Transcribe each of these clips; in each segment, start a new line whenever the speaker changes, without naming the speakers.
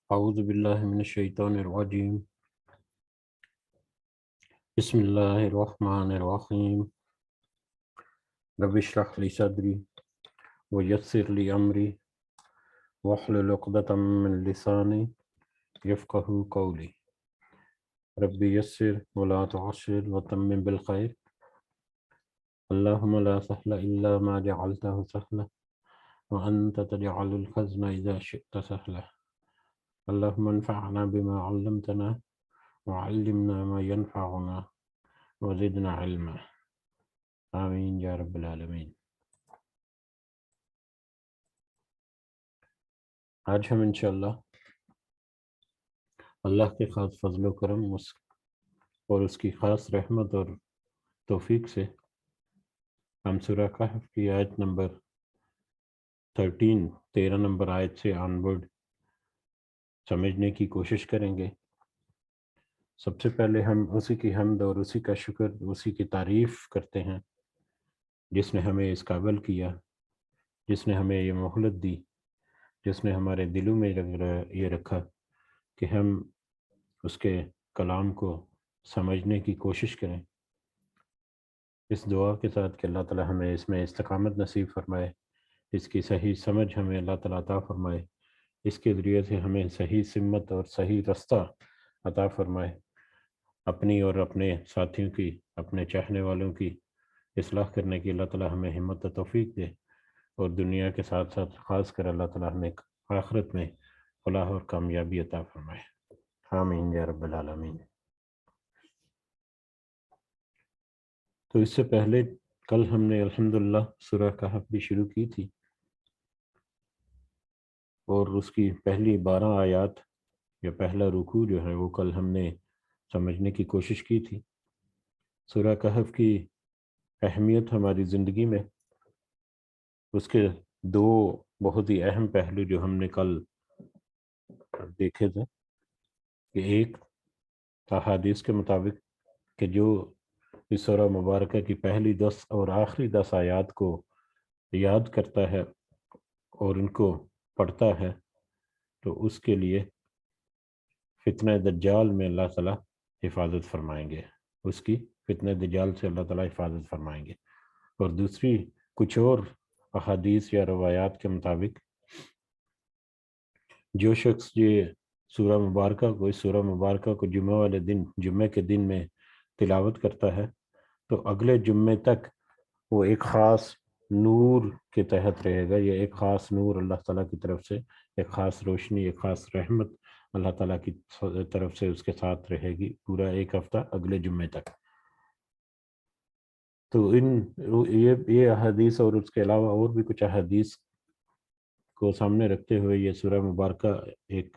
اعوذ باللہ من الشیطان الرجیم بسم اللہ الرحمن الرحیم رب اشرح لی صدری ویسر لی امری واحلل عقدۃ من لسانی یفقہوا قولی رب یسر ولا تعسر وتمم بالخیر اللہم لا سہل الا ما جعلتہ سہلا وانت تجعل الحزن اذا شئت سہلا اللہم انفعنا بما علمتنا وعلمنا ما ينفعنا وزدنا علما آمین یا رب العالمین۔ آج ہم انشاءاللہ اللہ کے خاص فضل و کرم اور اس کی خاص رحمت اور توفیق سے ہم سورہ کہف کی آیت نمبر 13 نمبر آیت سے آنورڈ سمجھنے کی کوشش کریں گے۔ سب سے پہلے ہم اسی کی حمد اور اسی کا شکر، اسی کی تعریف کرتے ہیں جس نے ہمیں اس قابل کیا، جس نے ہمیں یہ مہلت دی، جس نے ہمارے دلوں میں یہ رکھا کہ ہم اس کے کلام کو سمجھنے کی کوشش کریں، اس دعا کے ساتھ کہ اللہ تعالی ہمیں اس میں استقامت نصیب فرمائے، اس کی صحیح سمجھ ہمیں اللہ تعالیٰ عطا فرمائے، اس کے ذریعے سے ہمیں صحیح سمت اور صحیح رستہ عطا فرمائے، اپنی اور اپنے ساتھیوں کی، اپنے چاہنے والوں کی اصلاح کرنے کی اللہ تعالیٰ ہمیں ہمت و توفیق دے، اور دنیا کے ساتھ ساتھ خاص کر اللہ تعالیٰ ہمیں آخرت میں فلاح اور کامیابی عطا فرمائے، آمین یا رب العالمین۔ تو اس سے پہلے کل ہم نے الحمدللہ سورہ کہف بھی شروع کی تھی، اور اس کی پہلی 12 آیات یا پہلا رکوع جو ہے وہ کل ہم نے سمجھنے کی کوشش کی تھی۔ سورہ کہف کی اہمیت ہماری زندگی میں، اس کے دو بہت ہی اہم پہلو جو ہم نے کل دیکھے تھے کہ ایک احادیث کے مطابق کہ جو اس سورہ مبارکہ کی پہلی 10 اور آخری 10 آیات کو یاد کرتا ہے اور ان کو پڑھتا ہے تو اس کے لیے فتنہ دجال میں اللہ تعالیٰ حفاظت فرمائیں گے، اس کی فتنہ دجال سے اللہ تعالیٰ حفاظت فرمائیں گے۔ اور دوسری کچھ اور احادیث یا روایات کے مطابق جو شخص یہ سورہ مبارکہ کو، اس سورہ مبارکہ کو جمعہ والے دن، جمعہ کے دن میں تلاوت کرتا ہے تو اگلے جمعے تک وہ ایک خاص نور کے تحت رہے گا، یہ ایک خاص نور اللہ تعالیٰ کی طرف سے، ایک خاص روشنی، ایک خاص رحمت اللہ تعالیٰ کی طرف سے اس کے ساتھ رہے گی پورا ایک ہفتہ اگلے جمعے تک۔ تو یہ احادیث اور اس کے علاوہ اور بھی کچھ احادیث کو سامنے رکھتے ہوئے یہ سورہ مبارکہ ایک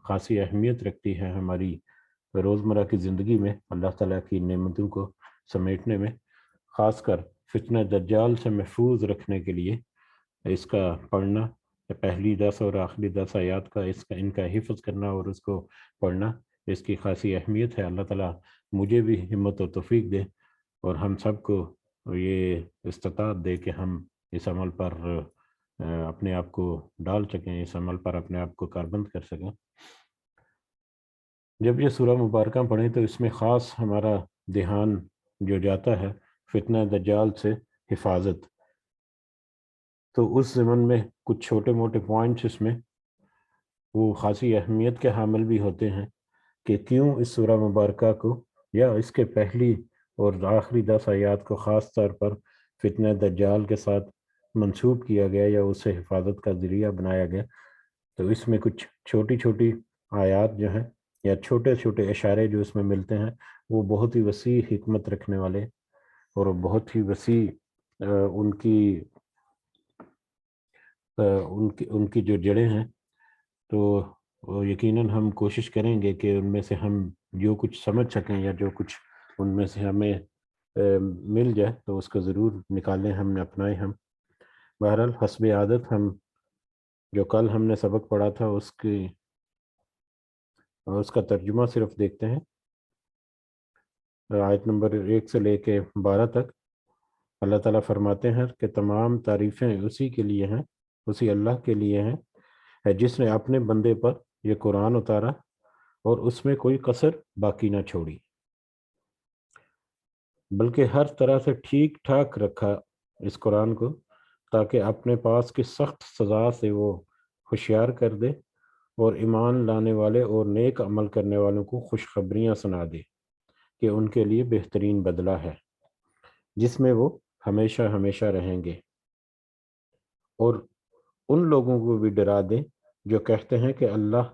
خاصی اہمیت رکھتی ہے ہماری روزمرہ کی زندگی میں، اللہ تعالیٰ کی نعمتوں کو سمیٹنے میں، خاص کر فتنہ دجال سے محفوظ رکھنے کے لیے اس کا پڑھنا، پہلی 10 اور آخری 10 آیات کا ان کا حفظ کرنا اور اس کو پڑھنا، اس کی خاصی اہمیت ہے۔ اللہ تعالیٰ مجھے بھی ہمت و توفیق دے اور ہم سب کو یہ استطاعت دے کہ ہم اس عمل پر اپنے آپ کو ڈال سکیں، اس عمل پر اپنے آپ کو کاربند کر سکیں۔ جب یہ سورہ مبارکہ پڑھیں تو اس میں خاص ہمارا دھیان جو جاتا ہے فتنہ دجال سے حفاظت، تو اس ضمن میں کچھ چھوٹے موٹے پوائنٹس اس میں وہ خاصی اہمیت کے حامل بھی ہوتے ہیں کہ کیوں اس سورہ مبارکہ کو یا اس کے پہلی اور آخری 10 آیات کو خاص طور پر فتنہ دجال کے ساتھ منسوب کیا گیا یا اسے حفاظت کا ذریعہ بنایا گیا۔ تو اس میں کچھ چھوٹی چھوٹی آیات جو ہیں یا چھوٹے چھوٹے اشارے جو اس میں ملتے ہیں وہ بہت ہی وسیع حکمت رکھنے والے اور بہت ہی وسیع ان کی جو جڑیں ہیں، تو یقیناً ہم کوشش کریں گے کہ ان میں سے ہم جو کچھ سمجھ سکیں یا جو کچھ ان میں سے ہمیں مل جائے تو اس کو ضرور نکالیں، ہم نے اپنائیں ہم۔ بہرحال حسب عادت ہم جو کل ہم نے سبق پڑھا تھا اس کا ترجمہ صرف دیکھتے ہیں۔ آیت نمبر 1 سے لے کے 12 تک اللہ تعالیٰ فرماتے ہیں کہ تمام تعریفیں اسی کے لیے ہیں، اسی اللہ کے لیے ہیں جس نے اپنے بندے پر یہ قرآن اتارا اور اس میں کوئی کسر باقی نہ چھوڑی، بلکہ ہر طرح سے ٹھیک ٹھاک رکھا اس قرآن کو، تاکہ اپنے پاس کی سخت سزا سے وہ ہوشیار کر دے اور ایمان لانے والے اور نیک عمل کرنے والوں کو خوشخبریاں سنا دے کہ ان کے لیے بہترین بدلہ ہے جس میں وہ ہمیشہ ہمیشہ رہیں گے، اور ان لوگوں کو بھی ڈرا دے جو کہتے ہیں کہ اللہ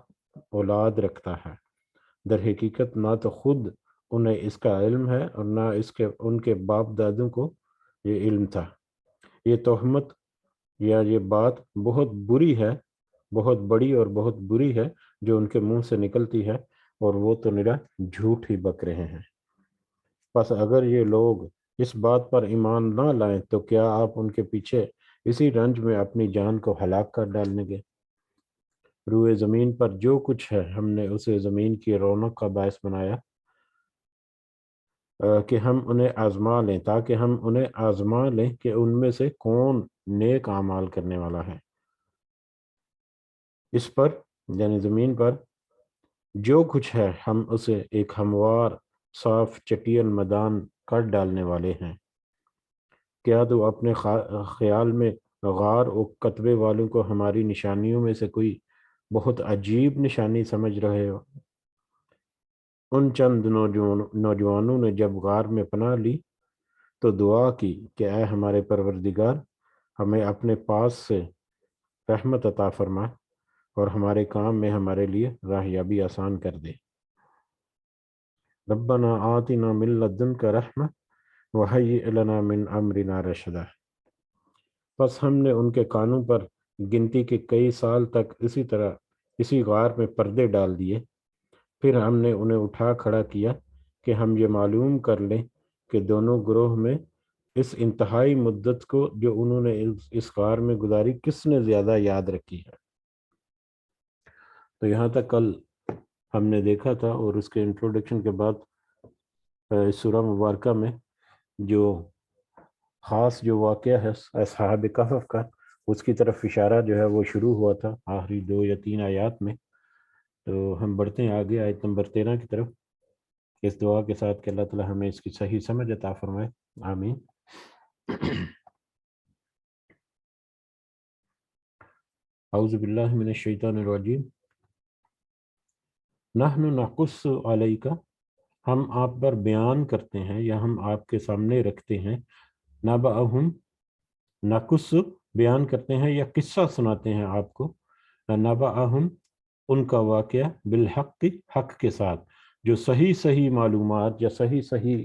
اولاد رکھتا ہے، در حقیقت نہ تو خود انہیں اس کا علم ہے اور نہ ان کے باپ دادوں کو یہ علم تھا۔ یہ تہمت یا یہ بات بہت بری ہے، بہت بڑی اور بہت بری ہے جو ان کے منہ سے نکلتی ہے، اور وہ تو نرا جھوٹ ہی بک رہے ہیں۔ پس اگر یہ لوگ اس بات پر ایمان نہ لائیں تو کیا آپ ان کے پیچھے اسی رنج میں اپنی جان کو ہلاک کر ڈالیں گے؟ روئے زمین پر جو کچھ ہے ہم نے اسے زمین کی رونق کا باعث بنایا کہ ہم انہیں آزما لیں، تاکہ ہم انہیں آزما لیں کہ ان میں سے کون نیک اعمال کرنے والا ہے۔ اس پر یعنی زمین پر جو کچھ ہے ہم اسے ایک ہموار صاف چٹین میدان کر ڈالنے والے ہیں۔ کیا تو اپنے خیال میں غار و کتبے والوں کو ہماری نشانیوں میں سے کوئی بہت عجیب نشانی سمجھ رہے ہو؟ ان چند نوجوانوں نے جب غار میں پناہ لی تو دعا کی کہ اے ہمارے پروردگار، ہمیں اپنے پاس سے رحمت عطا فرما اور ہمارے کام میں ہمارے لیے راہیابی آسان کر دے۔ ربنا آتنا من لدنک رحمہ وہیئ لنا من امرنا رشدا۔ پس ہم نے ان کے کانوں پر گنتی کے کئی سال تک اسی طرح اسی غار میں پردے ڈال دیے، پھر ہم نے انہیں اٹھا کھڑا کیا کہ ہم یہ معلوم کر لیں کہ دونوں گروہ میں اس انتہائی مدت کو جو انہوں نے اس غار میں گزاری کس نے زیادہ یاد رکھی ہے۔ تو یہاں تک کل ہم نے دیکھا تھا، اور اس کے انٹروڈکشن کے بعد اس سورہ مبارکہ میں جو خاص جو واقعہ ہے اصحاب کہف کا، اس کی طرف اشارہ جو ہے وہ شروع ہوا تھا آخری 2 یا 3 آیات میں۔ تو ہم بڑھتے ہیں آگے آیت نمبر 13 کی طرف، اس دعا کے ساتھ کہ اللہ تعالی ہمیں اس کی صحیح سمجھ عطا فرمائے، آمین۔ اعوذ باللہ من الشیطان الرجیم۔ نحن نقص علیک، ہم آپ پر بیان کرتے ہیں یا ہم آپ کے سامنے رکھتے ہیں، نبأہم، نقص بیان کرتے ہیں یا قصہ سناتے ہیں آپ کو، نبأہم ان کا واقعہ، بالحق حق کے ساتھ، جو صحیح معلومات یا صحیح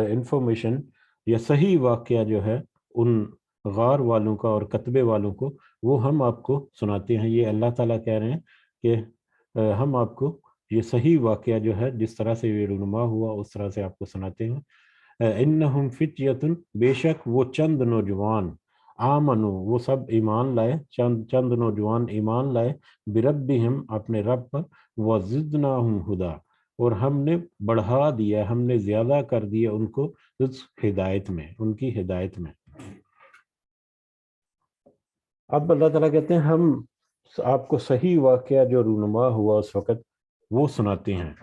انفارمیشن یا صحیح واقعہ جو ہے ان غار والوں کا اور کتبے والوں کو، وہ ہم آپ کو سناتے ہیں۔ یہ اللہ تعالیٰ کہہ رہے ہیں کہ ہم آپ کو یہ صحیح واقعہ جو ہے جس طرح سے یہ رونما ہوا اس طرح سے آپ کو سناتے ہیں۔ انہم فتیۃ، بے شک وہ چند نوجوان، آمنو وہ سب ایمان لائے، چند نوجوان ایمان لائے، بربہم اپنے رب پر، وزدناہم ہدا، اور ہم نے بڑھا دیا، ہم نے زیادہ کر دیا ان کو اس ہدایت میں، ان کی ہدایت میں۔ اب اللہ تعالیٰ کہتے ہیں ہم آپ کو صحیح واقعہ جو رونما ہوا اس وقت وہ سناتے ہیں۔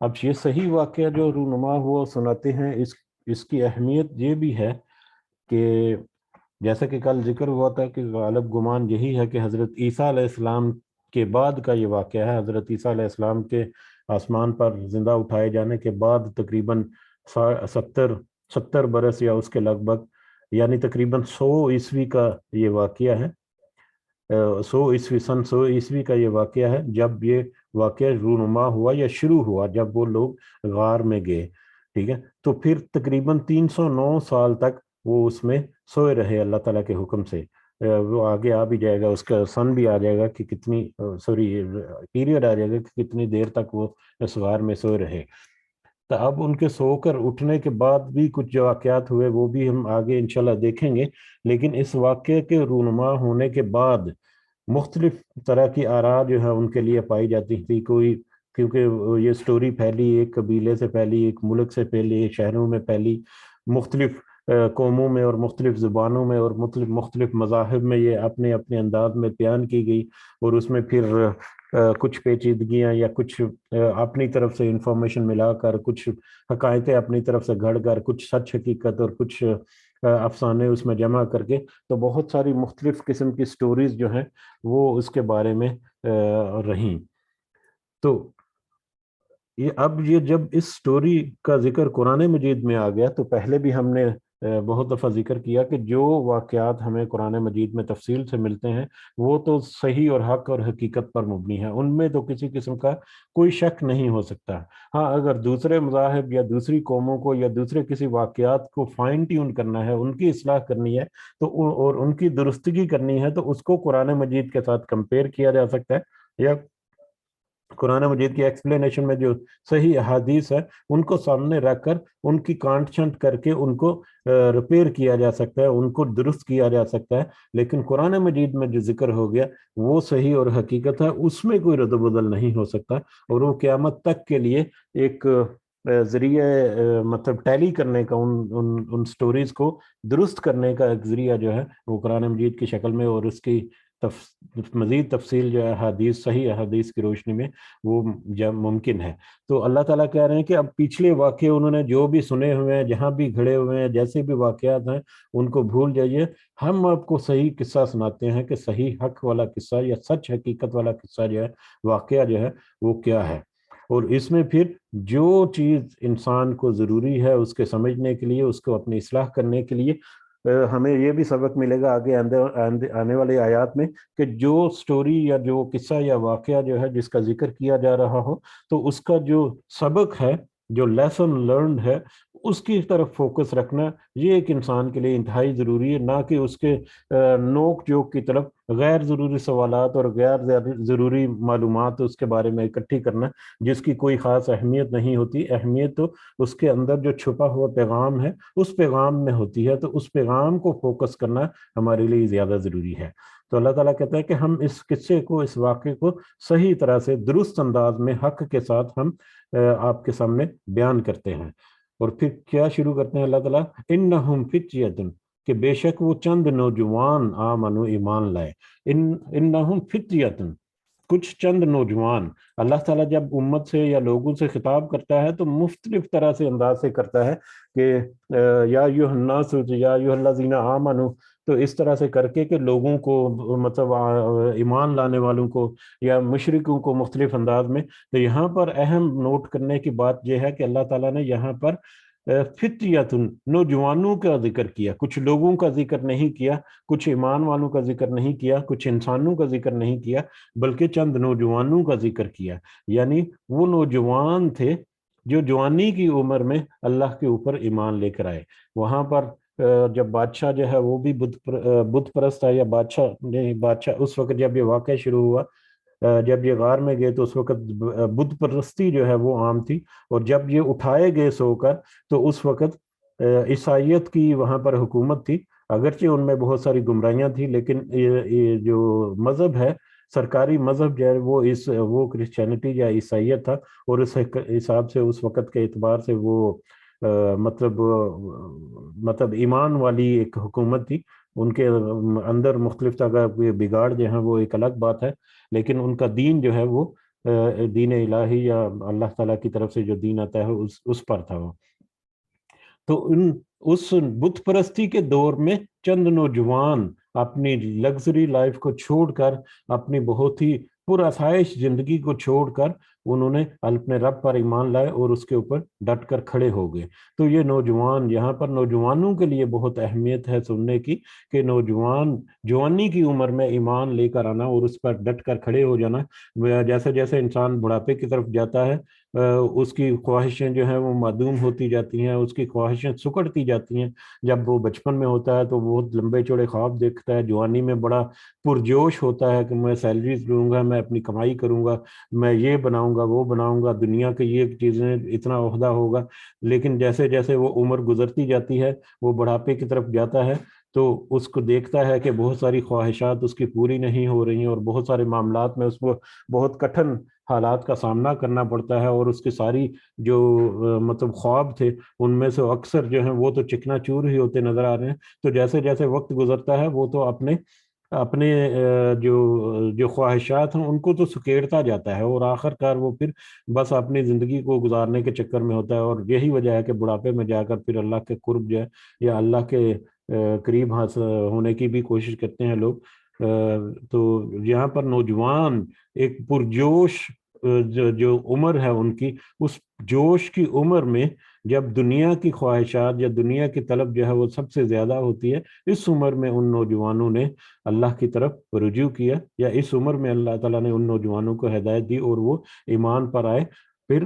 اب یہ صحیح واقعہ جو رونما ہوا سناتے ہیں، اس کی اہمیت یہ بھی ہے کہ جیسا کہ کل ذکر ہوا تھا کہ غالب گمان یہی ہے کہ حضرت عیسیٰ علیہ السلام کے بعد کا یہ واقعہ ہے۔ حضرت عیسیٰ علیہ السلام کے آسمان پر زندہ اٹھائے جانے کے بعد تقریباً 70 برس یا اس کے لگ بھگ، یعنی تقریباً 100 عیسوی کا یہ واقعہ ہے، 100 عیسوی کا یہ واقعہ ہے جب یہ واقعہ رونما ہوا یا شروع ہوا، جب وہ لوگ غار میں گئے، ٹھیک ہے۔ تو پھر تقریباً 309 سال تک وہ اس میں سوئے رہے اللہ تعالیٰ کے حکم سے۔ وہ آگے آ بھی جائے گا، اس کا سن بھی آ جائے گا کہ کتنی پیریڈ آ جائے گا کہ کتنی دیر تک وہ اس غار میں سوئے رہے۔ تو اب ان کے سو کر اٹھنے کے بعد بھی کچھ جو واقعات ہوئے وہ بھی ہم آگے انشاءاللہ دیکھیں گے، لیکن اس واقعے کے رونما ہونے کے بعد مختلف طرح کی آراء جو ہے ان کے لیے پائی جاتی تھی۔ کوئی کیونکہ یہ سٹوری پھیلی، ایک قبیلے سے پھیلی، ایک ملک سے پھیلی، شہروں میں پھیلی، مختلف قوموں میں اور مختلف زبانوں میں اور مختلف مذاہب میں یہ اپنے انداز میں بیان کی گئی، اور اس میں پھر کچھ پیچیدگیاں یا کچھ اپنی طرف سے انفارمیشن ملا کر، کچھ حقائقیں اپنی طرف سے گھڑ کر، کچھ سچ حقیقت اور کچھ افسانے اس میں جمع کر کے، تو بہت ساری مختلف قسم کی سٹوریز جو ہیں وہ اس کے بارے میں رہیں۔ تو یہ جب اس سٹوری کا ذکر قرآن مجید میں آ گیا، تو پہلے بھی ہم نے بہت دفعہ ذکر کیا کہ جو واقعات ہمیں قرآن مجید میں تفصیل سے ملتے ہیں وہ تو صحیح اور حق اور حقیقت پر مبنی ہے، ان میں تو کسی قسم کا کوئی شک نہیں ہو سکتا۔ ہاں، اگر دوسرے مذاہب یا دوسری قوموں کو یا دوسرے کسی واقعات کو فائن ٹیون کرنا ہے، ان کی اصلاح کرنی ہے تو اور ان کی درستگی کرنی ہے، تو اس کو قرآن مجید کے ساتھ کمپیئر کیا جا سکتا ہے، یا قرآن مجید کی ایکسپلینیشن میں جو صحیح احادیث ہے ان کو سامنے رکھ کر ان کی کانٹ چھنٹ کر کے ان کو ریپیئر کیا جا سکتا ہے، ان کو درست کیا جا سکتا ہے۔ لیکن قرآن مجید میں جو ذکر ہو گیا وہ صحیح اور حقیقت ہے، اس میں کوئی رد و بدل نہیں ہو سکتا، اور وہ قیامت تک کے لیے ایک ذریعہ مطلب ٹیلی کرنے کا، ان سٹوریز کو درست کرنے کا ایک ذریعہ جو ہے وہ قرآن مجید کی شکل میں، اور اس کی مزید تفصیل جو ہے حدیث، صحیح حدیث کی روشنی میں وہ ممکن ہے۔ تو اللہ تعالیٰ کہہ رہے ہیں کہ اب پچھلے واقعے انہوں نے جو بھی سنے ہوئے ہیں، جہاں بھی گھڑے ہوئے ہیں، جیسے بھی واقعات ہیں ان کو بھول جائیے، ہم آپ کو صحیح قصہ سناتے ہیں کہ صحیح حق والا قصہ یا سچ حقیقت والا قصہ جو ہے، واقعہ جو ہے وہ کیا ہے، اور اس میں پھر جو چیز انسان کو ضروری ہے اس کے سمجھنے کے لیے، اس کو اپنی اصلاح کرنے کے لیے، ہمیں یہ بھی سبق ملے گا آگے آنے والے آیات میں کہ جو سٹوری یا جو قصہ یا واقعہ جو ہے جس کا ذکر کیا جا رہا ہو، تو اس کا جو سبق ہے، جو لیسن لرنڈ ہے، اس کی طرف فوکس رکھنا یہ ایک انسان کے لیے انتہائی ضروری ہے، نہ کہ اس کے نوک جوک کی طرف غیر ضروری سوالات اور غیر ضروری معلومات اس کے بارے میں اکٹھی کرنا جس کی کوئی خاص اہمیت نہیں ہوتی۔ اہمیت تو اس کے اندر جو چھپا ہوا پیغام ہے اس پیغام میں ہوتی ہے، تو اس پیغام کو فوکس کرنا ہمارے لیے زیادہ ضروری ہے۔ تو اللہ تعالیٰ کہتا ہے کہ ہم اس قصے کو، اس واقعے کو صحیح طرح سے درست انداز میں حق کے ساتھ ہم آپ کے سامنے بیان کرتے ہیں۔ اور پھر کیا شروع کرتے ہیں اللہ تعالیٰ، انہم فتیۃ، کہ بے شک وہ چند نوجوان آمنو، ایمان لائے، انہم فتیۃ، کچھ چند نوجوان۔ اللہ تعالیٰ جب امت سے یا لوگوں سے خطاب کرتا ہے تو مختلف طرح سے انداز سے کرتا ہے کہ یا ایھا الناس یا ایھا الذین آمنوا، تو اس طرح سے کر کے کہ لوگوں کو، مطلب ایمان لانے والوں کو یا مشرکوں کو مختلف انداز میں۔ تو یہاں پر اہم نوٹ کرنے کی بات یہ ہے کہ اللہ تعالیٰ نے یہاں پر فتیۃ، نوجوانوں کا ذکر کیا، کچھ لوگوں کا ذکر نہیں کیا، کچھ ایمان والوں کا ذکر نہیں کیا، کچھ انسانوں کا ذکر نہیں کیا، بلکہ چند نوجوانوں کا ذکر کیا۔ یعنی وہ نوجوان تھے جو جوانی کی عمر میں اللہ کے اوپر ایمان لے کر آئے۔ وہاں پر جب بادشاہ جو ہے وہ بھی بت پرست ہے، یا بادشاہ اس وقت جب یہ واقعہ شروع ہوا، جب یہ غار میں گئے تو اس وقت بت پرستی جو ہے وہ عام تھی، اور جب یہ اٹھائے گئے سو کر تو اس وقت عیسائیت کی وہاں پر حکومت تھی۔ اگرچہ ان میں بہت ساری گمراہیاں تھیں، لیکن یہ جو مذہب ہے، سرکاری مذہب جو ہے وہ کرسچینٹی یا عیسائیت تھا، اور اس حساب سے اس وقت کے اعتبار سے وہ مطلب ایمان والی ایک حکومت تھی۔ ان کے اندر مختلف طرح کے بگاڑ جو ہیں وہ ایک الگ بات ہے، لیکن ان کا دین جو ہے وہ دین الہی یا اللہ تعالیٰ کی طرف سے جو دین آتا ہے اس پر تھا وہ۔ تو اس بت پرستی کے دور میں چند نوجوان اپنی لگژری لائف کو چھوڑ کر، اپنی بہت ہی پرآسائش زندگی کو چھوڑ کر انہوں نے اپنے رب پر ایمان لائے اور اس کے اوپر ڈٹ کر کھڑے ہو گئے۔ تو یہ نوجوان، یہاں پر نوجوانوں کے لیے بہت اہمیت ہے سننے کی کہ نوجوان جوانی کی عمر میں ایمان لے کر آنا اور اس پر ڈٹ کر کھڑے ہو جانا۔ جیسے جیسے انسان بڑھاپے کی طرف جاتا ہے اس کی خواہشیں جو ہیں وہ معدوم ہوتی جاتی ہیں، اس کی خواہشیں سکڑتی جاتی ہیں۔ جب وہ بچپن میں ہوتا ہے تو بہت لمبے چوڑے خواب دیکھتا ہے، جوانی میں بڑا پرجوش ہوتا ہے کہ میں سیلریز لوں گا، میں اپنی کمائی کروں گا، میں یہ بناؤں گا، وہ بناؤں گا، دنیا کے یہ چیزیں، اتنا عہدہ ہوگا۔ لیکن جیسے جیسے وہ عمر گزرتی جاتی ہے، وہ بڑھاپے کی طرف جاتا ہے، تو اس کو دیکھتا ہے کہ بہت ساری خواہشات اس کی پوری نہیں ہو رہی ہیں، اور بہت سارے معاملات میں اس کو بہت کٹھن حالات کا سامنا کرنا پڑتا ہے، اور اس کی ساری جو مطلب خواب تھے ان میں سے اکثر جو ہیں وہ تو چکنا چور ہی ہوتے نظر آ رہے ہیں۔ تو جیسے جیسے وقت گزرتا ہے وہ تو اپنے اپنے جو خواہشات ہیں ان کو تو سکیڑتا جاتا ہے، اور آخر کار وہ پھر بس اپنی زندگی کو گزارنے کے چکر میں ہوتا ہے، اور یہی وجہ ہے کہ بڑھاپے میں جا کر پھر اللہ کے قرب جو ہے یا اللہ کے قریب حاصل ہونے کی بھی کوشش کرتے ہیں لوگ۔ تو یہاں پر نوجوان ایک پرجوش جو عمر ہے ان کی، اس جوش کی عمر میں جب دنیا کی خواہشات یا دنیا کی طلب جو ہے وہ سب سے زیادہ ہوتی ہے، اس عمر میں ان نوجوانوں نے اللہ کی طرف رجوع کیا، یا اس عمر میں اللہ تعالیٰ نے ان نوجوانوں کو ہدایت دی اور وہ ایمان پر آئے۔ پھر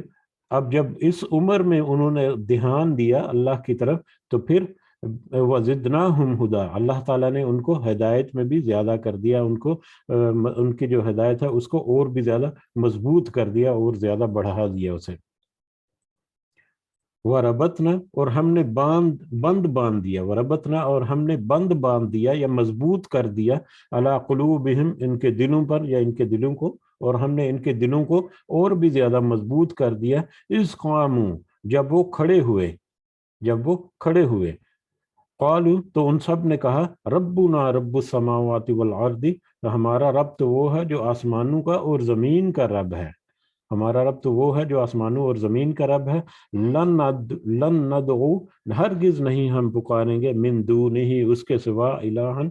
اب جب اس عمر میں انہوں نے دھیان دیا اللہ کی طرف، تو پھر وَزِدْنَاهُمْ هُدًى، اللہ تعالیٰ نے ان کو ہدایت میں بھی زیادہ کر دیا، ان کو ان کی جو ہدایت ہے اس کو اور بھی زیادہ مضبوط کر دیا اور زیادہ بڑھا دیا اسے۔ وَرَبَطْنَا، اور ہم نے بند باندھ دیا، وَرَبَطْنَا، اور ہم نے بند باندھ دیا یا مضبوط کر دیا، عَلَىٰ قُلُوبِهِمْ، ان کے دلوں پر یا ان کے دلوں کو، اور ہم نے ان کے دلوں کو اور بھی زیادہ مضبوط کر دیا، اِذْ قَامُوا، جب وہ کھڑے ہوئے، جب وہ کھڑے ہوئے، قالوا، تو ان سب نے کہا، ربنا رب السماوات والارض، ہمارا رب تو وہ ہے جو آسمانوں کا اور زمین کا رب ہے، ہمارا رب تو وہ ہے جو آسمانوں اور زمین کا رب ہے، لن ندعو، ہرگز نہیں ہم پکاریں گے، من دونہ، اس کے سوا، الہن،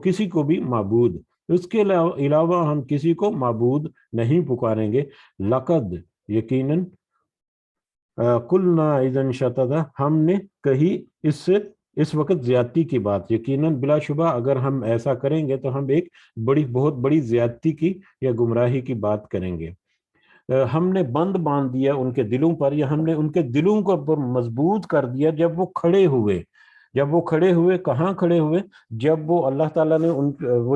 کسی کو بھی معبود، اس کے علاوہ ہم کسی کو معبود نہیں پکاریں گے، لقد، یقیناً، قلنا اذن شططا، ہم نے کہی اس سے اس وقت زیادتی کی بات، یقیناً بلا شبہ اگر ہم ایسا کریں گے تو ہم ایک بہت بڑی زیادتی کی یا گمراہی کی بات کریں گے۔ ہم نے بند باندھ دیا ان کے دلوں پر، یا ہم نے ان کے دلوں کو مضبوط کر دیا جب وہ کھڑے ہوئے، جب وہ کھڑے ہوئے، کہاں کھڑے ہوئے؟ جب وہ اللہ تعالیٰ نے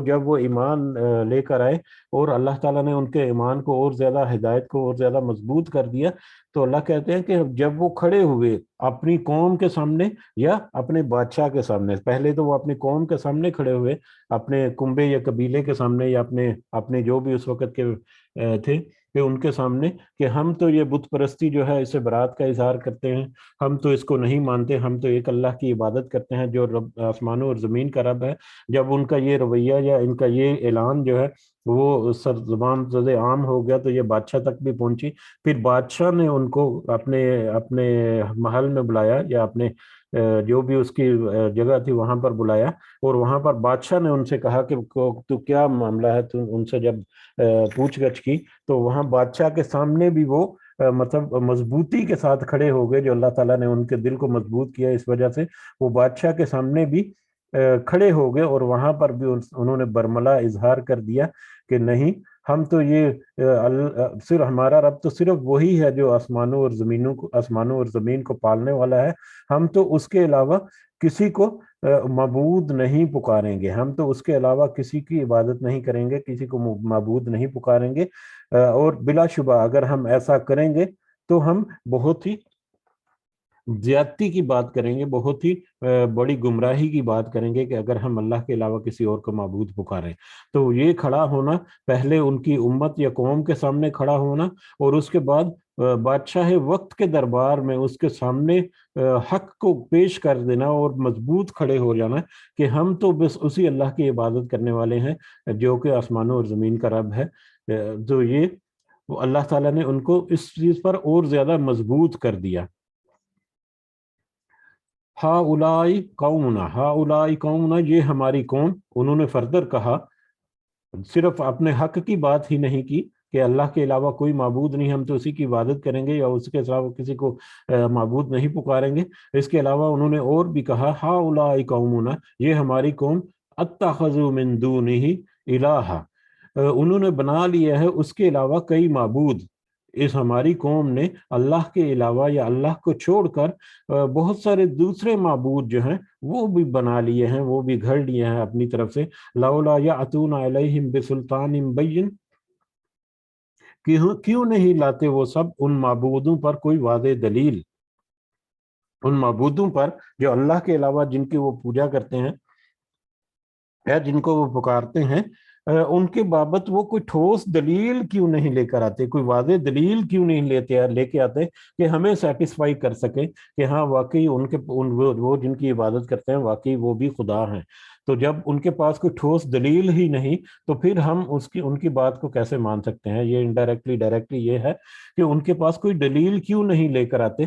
جب وہ ایمان لے کر آئے اور اللہ تعالیٰ نے ان کے ایمان کو اور زیادہ، ہدایت کو اور زیادہ مضبوط کر دیا، تو اللہ کہتے ہیں کہ جب وہ کھڑے ہوئے اپنی قوم کے سامنے یا اپنے بادشاہ کے سامنے، پہلے تو وہ اپنی قوم کے سامنے کھڑے ہوئے، اپنے کنبے یا قبیلے کے سامنے، یا اپنے جو بھی اس وقت کے تھے، کہ ان کے سامنے، کہ ہم تو یہ بت پرستی جو ہے اسے برات کا اظہار کرتے ہیں، ہم تو اس کو نہیں مانتے، ہم تو ایک اللہ کی عبادت کرتے ہیں جو رب آسمانوں اور زمین کا رب ہے۔ جب ان کا یہ رویہ یا ان کا یہ اعلان جو ہے وہ سر زبان زد عام ہو گیا، تو یہ بادشاہ تک بھی پہنچی، پھر بادشاہ نے ان کو اپنے محل میں بلایا، یا اپنے جو بھی اس کی جگہ تھی وہاں پر بلایا، اور وہاں پر بادشاہ نے ان سے کہا کہ تو کیا معاملہ ہے، تو ان سے جب پوچھ گچھ کی، تو وہاں بادشاہ کے سامنے بھی وہ مطلب مضبوطی کے ساتھ کھڑے ہو گئے، جو اللہ تعالیٰ نے ان کے دل کو مضبوط کیا، اس وجہ سے وہ بادشاہ کے سامنے بھی کھڑے ہو گئے، اور وہاں پر بھی انہوں نے برملا اظہار کر دیا کہ نہیں، ہم تو یہ صرف ہمارا رب تو صرف وہی ہے جو آسمانوں اور زمین کو پالنے والا ہے، ہم تو اس کے علاوہ کسی کو معبود نہیں پکاریں گے، ہم تو اس کے علاوہ کسی کی عبادت نہیں کریں گے، کسی کو معبود نہیں پکاریں گے، اور بلا شبہ اگر ہم ایسا کریں گے تو ہم بہت ہی زیادتی کی بات کریں گے، بہت ہی بڑی گمراہی کی بات کریں گے، کہ اگر ہم اللہ کے علاوہ کسی اور کو معبود پکاریں۔ تو یہ کھڑا ہونا، پہلے ان کی امت یا قوم کے سامنے کھڑا ہونا، اور اس کے بعد بادشاہ وقت کے دربار میں اس کے سامنے حق کو پیش کر دینا اور مضبوط کھڑے ہو جانا، کہ ہم تو بس اسی اللہ کی عبادت کرنے والے ہیں جو کہ آسمانوں اور زمین کا رب ہے۔ تو یہ اللہ تعالیٰ نے ان کو اس چیز پر اور زیادہ مضبوط کر دیا۔ ہا قومنا، یہ ہماری قوم، انہوں نے فردر کہا، صرف اپنے حق کی بات ہی نہیں کی کہ اللہ کے علاوہ کوئی معبود نہیں، ہم تو اسی کی عبادت کریں گے، یا اس کے علاوہ کسی کو معبود نہیں پکاریں گے، اس کے علاوہ انہوں نے اور بھی کہا، ہؤلاء قومنا، یہ ہماری قوم، اتخذوا من دونہ الہا، انہوں نے بنا لیا ہے اس کے علاوہ کئی معبود، اس ہماری قوم نے اللہ کے علاوہ یا اللہ کو چھوڑ کر بہت سارے دوسرے معبود جو ہیں وہ بھی بنا لیے ہیں، وہ بھی گھڑ لیے ہیں اپنی طرف سے، لولا یاتون علیہم بسلطان بین، کیوں نہیں لاتے وہ سب ان معبودوں پر کوئی واضح دلیل، ان معبودوں پر جو اللہ کے علاوہ جن کی وہ پوجا کرتے ہیں یا جن کو وہ پکارتے ہیں، ان کے بابت وہ کوئی ٹھوس دلیل کیوں نہیں لے کر آتے, کوئی واضح دلیل کیوں نہیں لے کے آتے کہ ہمیں سیٹسفائی کر سکے کہ ہاں واقعی وہ جن کی عبادت کرتے ہیں واقعی وہ بھی خدا ہیں. تو جب ان کے پاس کوئی ٹھوس دلیل ہی نہیں تو پھر ہم ان کی بات کو کیسے مان سکتے ہیں؟ یہ انڈائریکٹلی ڈائریکٹلی یہ ہے کہ ان کے پاس کوئی دلیل کیوں نہیں لے کر آتے.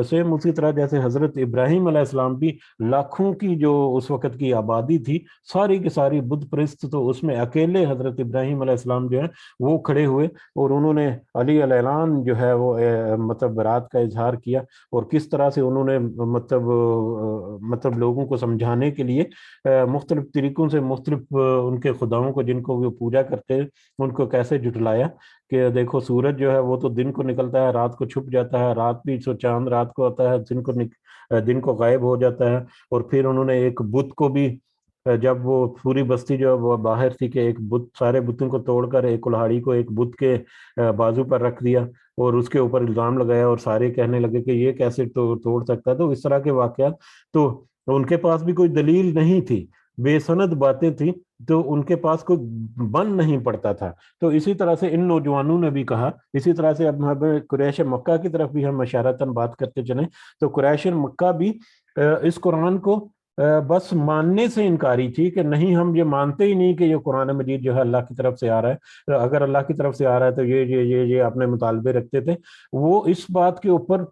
سیم اسی طرح جیسے حضرت ابراہیم علیہ السلام بھی لاکھوں کی جو اس وقت کی آبادی تھی ساری کی ساری بت پرست, تو اس میں اکیلے حضرت ابراہیم علیہ السلام جو ہے وہ کھڑے ہوئے اور انہوں نے علی علیہ السلام جو ہے وہ مطلب برات کا اظہار کیا, اور کس طرح سے انہوں نے مطلب لوگوں کو سمجھانے کے لیے مختلف طریقوں سے مختلف ان کے خداؤں کو جن کو وہ پوجا کرتے ان کو کیسے جھٹلایا کہ دیکھو سورج جو ہے وہ تو دن کو نکلتا ہے رات کو چھپ جاتا ہے, رات بھی چاند رات کو آتا ہے دن کو غائب ہو جاتا ہے. اور پھر انہوں نے ایک بت کو بھی, جب وہ پوری بستی جو وہ باہر تھی کہ ایک بت سارے بتوں کو توڑ کر ایک کلہاڑی کو ایک بت کے بازو پر رکھ دیا اور اس کے اوپر الزام لگایا اور سارے کہنے لگے کہ یہ کیسے توڑ سکتا ہے. تو اس طرح کے واقعات, تو ان کے پاس بھی کوئی دلیل نہیں تھی, بے سند باتیں تھیں, تو ان کے پاس کوئی بن نہیں پڑتا تھا. تو اسی طرح سے ان نوجوانوں نے بھی کہا, اسی طرح سے اب ہم قریش مکہ کی طرف بھی ہم اشارتاً بات کرتے چلیں تو قریش مکہ بھی اس قرآن کو بس ماننے سے انکاری تھی کہ نہیں ہم یہ مانتے ہی نہیں کہ یہ قرآن مجید جو ہے اللہ کی طرف سے آ رہا ہے, اگر اللہ کی طرف سے آ رہا ہے تو یہ اپنے مطالبے رکھتے تھے. وہ اس بات کے اوپر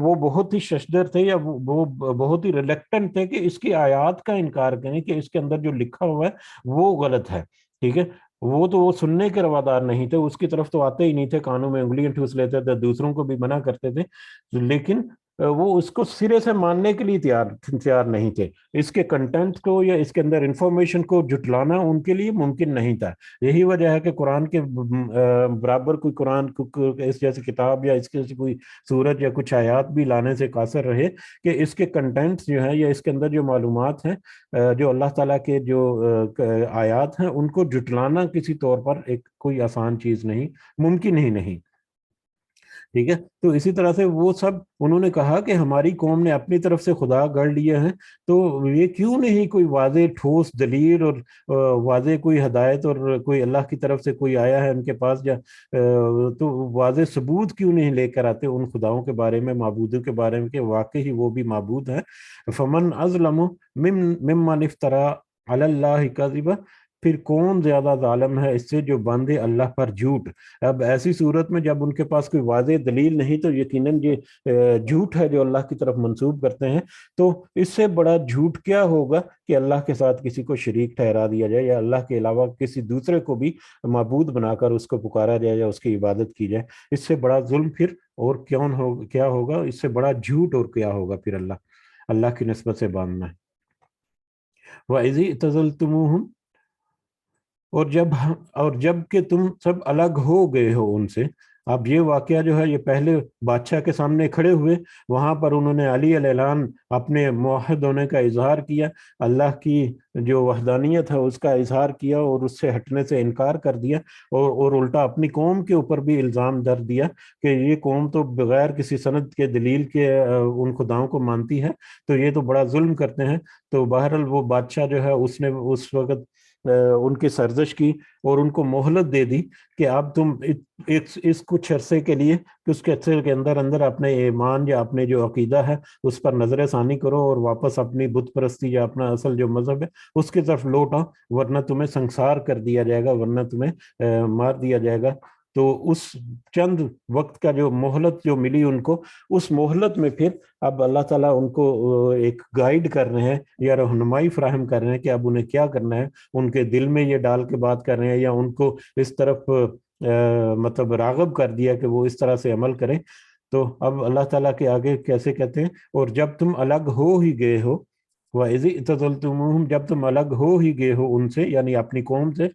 وہ بہت ہی ششدر تھے یا وہ بہت ہی ریلیکٹنٹ تھے کہ اس کی آیات کا انکار کریں کہ اس کے اندر جو لکھا ہوا ہے وہ غلط ہے. ٹھیک ہے, وہ سننے کے روادار نہیں تھے, اس کی طرف تو آتے ہی نہیں تھے, کانوں میں انگلیاں ٹھوس لیتے تھے, دوسروں کو بھی منع کرتے تھے, لیکن وہ اس کو سرے سے ماننے کے لیے تیار نہیں تھے. اس کے کنٹینٹ کو یا اس کے اندر انفارمیشن کو جھٹلانا ان کے لیے ممکن نہیں تھا. یہی وجہ ہے کہ قرآن کے برابر کوئی قرآن اس جیسی کتاب یا اس کے کوئی سورج یا کچھ آیات بھی لانے سے قاصر رہے کہ اس کے کنٹینٹس جو ہیں یا اس کے اندر جو معلومات ہیں جو اللہ تعالیٰ کے جو آیات ہیں ان کو جھٹلانا کسی طور پر ایک کوئی آسان چیز نہیں, ممکن ہی نہیں. ٹھیک ہے, تو اسی طرح سے وہ سب انہوں نے کہا کہ ہماری قوم نے اپنی طرف سے خدا گڑ لیے ہیں, تو یہ کیوں نہیں کوئی واضح ٹھوس دلیل اور واضح کوئی ہدایت اور کوئی اللہ کی طرف سے کوئی آیا ہے ان کے پاس, تو واضح ثبوت کیوں نہیں لے کر آتے ان خداؤں کے بارے میں, معبودوں کے بارے میں کہ واقعی وہ بھی معبود ہیں. فمن ازلم ممن افترا علی اللہ کذبا, پھر کون زیادہ ظالم ہے اس سے جو باندھے اللہ پر جھوٹ. اب ایسی صورت میں جب ان کے پاس کوئی واضح دلیل نہیں تو یقیناً یہ جھوٹ ہے جو اللہ کی طرف منسوب کرتے ہیں. تو اس سے بڑا جھوٹ کیا ہوگا کہ اللہ کے ساتھ کسی کو شریک ٹھہرا دیا جائے یا اللہ کے علاوہ کسی دوسرے کو بھی معبود بنا کر اس کو پکارا جائے یا اس کی عبادت کی جائے. اس سے بڑا ظلم پھر اور کیا ہوگا, اس سے بڑا جھوٹ اور کیا ہوگا پھر اللہ کی نسبت سے باندھنا ہے. وَإِذِ اعْتَزَلْتُمُوهُمْ, اور جب کہ تم سب الگ ہو گئے ہو ان سے. اب یہ واقعہ جو ہے یہ پہلے بادشاہ کے سامنے کھڑے ہوئے, وہاں پر انہوں نے علی علیہ السلام اپنے موحد ہونے کا اظہار کیا, اللہ کی جو وحدانیت ہے اس کا اظہار کیا اور اس سے ہٹنے سے انکار کر دیا, اور الٹا اپنی قوم کے اوپر بھی الزام در دیا کہ یہ قوم تو بغیر کسی سند کے دلیل کے ان خداؤں کو مانتی ہے, تو یہ تو بڑا ظلم کرتے ہیں. تو بہرحال وہ بادشاہ جو ہے اس نے اس وقت ان کی سرزش کی اور ان کو مہلت دے دی کہ اب تم اس کچھ عرصے کے لیے اس کے عرصے کے اندر اپنے ایمان یا اپنے جو عقیدہ ہے اس پر نظر ثانی کرو اور واپس اپنی بت پرستی یا اپنا اصل جو مذہب ہے اس کی طرف لوٹ آؤ, ورنہ تمہیں سنسار کر دیا جائے گا, ورنہ تمہیں مار دیا جائے گا. تو اس چند وقت کا جو مہلت جو ملی ان کو, اس مہلت میں پھر اب اللہ تعالیٰ ان کو ایک گائیڈ کر رہے ہیں یا رہنمائی فراہم کر رہے ہیں کہ اب انہیں کیا کرنا ہے. ان کے دل میں یہ ڈال کے بات کر رہے ہیں یا ان کو اس طرف مطلب راغب کر دیا کہ وہ اس طرح سے عمل کریں. تو اب اللہ تعالیٰ کے آگے کیسے کہتے ہیں, اور جب تم الگ ہو ہی گئے ہو, وَإِذِ اعْتَزَلْتُمُوهُمْ, جب تم الگ ہو ہی گئے ہو ان سے یعنی اپنی قوم سے,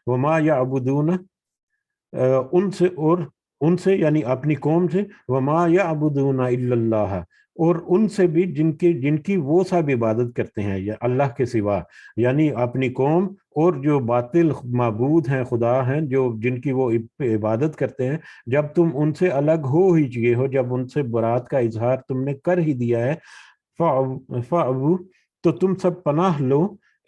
وَمَا يَعْبُدُونَ, ان سے یعنی اپنی قوم سے, وَمَا يَعْبُدُونَ إِلَّا اللَّهَ, اور ان سے بھی جن کی وہ سب عبادت کرتے ہیں یا اللہ کے سوا, یعنی اپنی قوم اور جو باطل معبود ہیں خدا ہیں جو جن کی وہ عبادت کرتے ہیں, جب تم ان سے الگ ہو ہی چکے ہو, جب ان سے برات کا اظہار تم نے کر ہی دیا ہے, فَعْبُ, تو تم سب پناہ لو,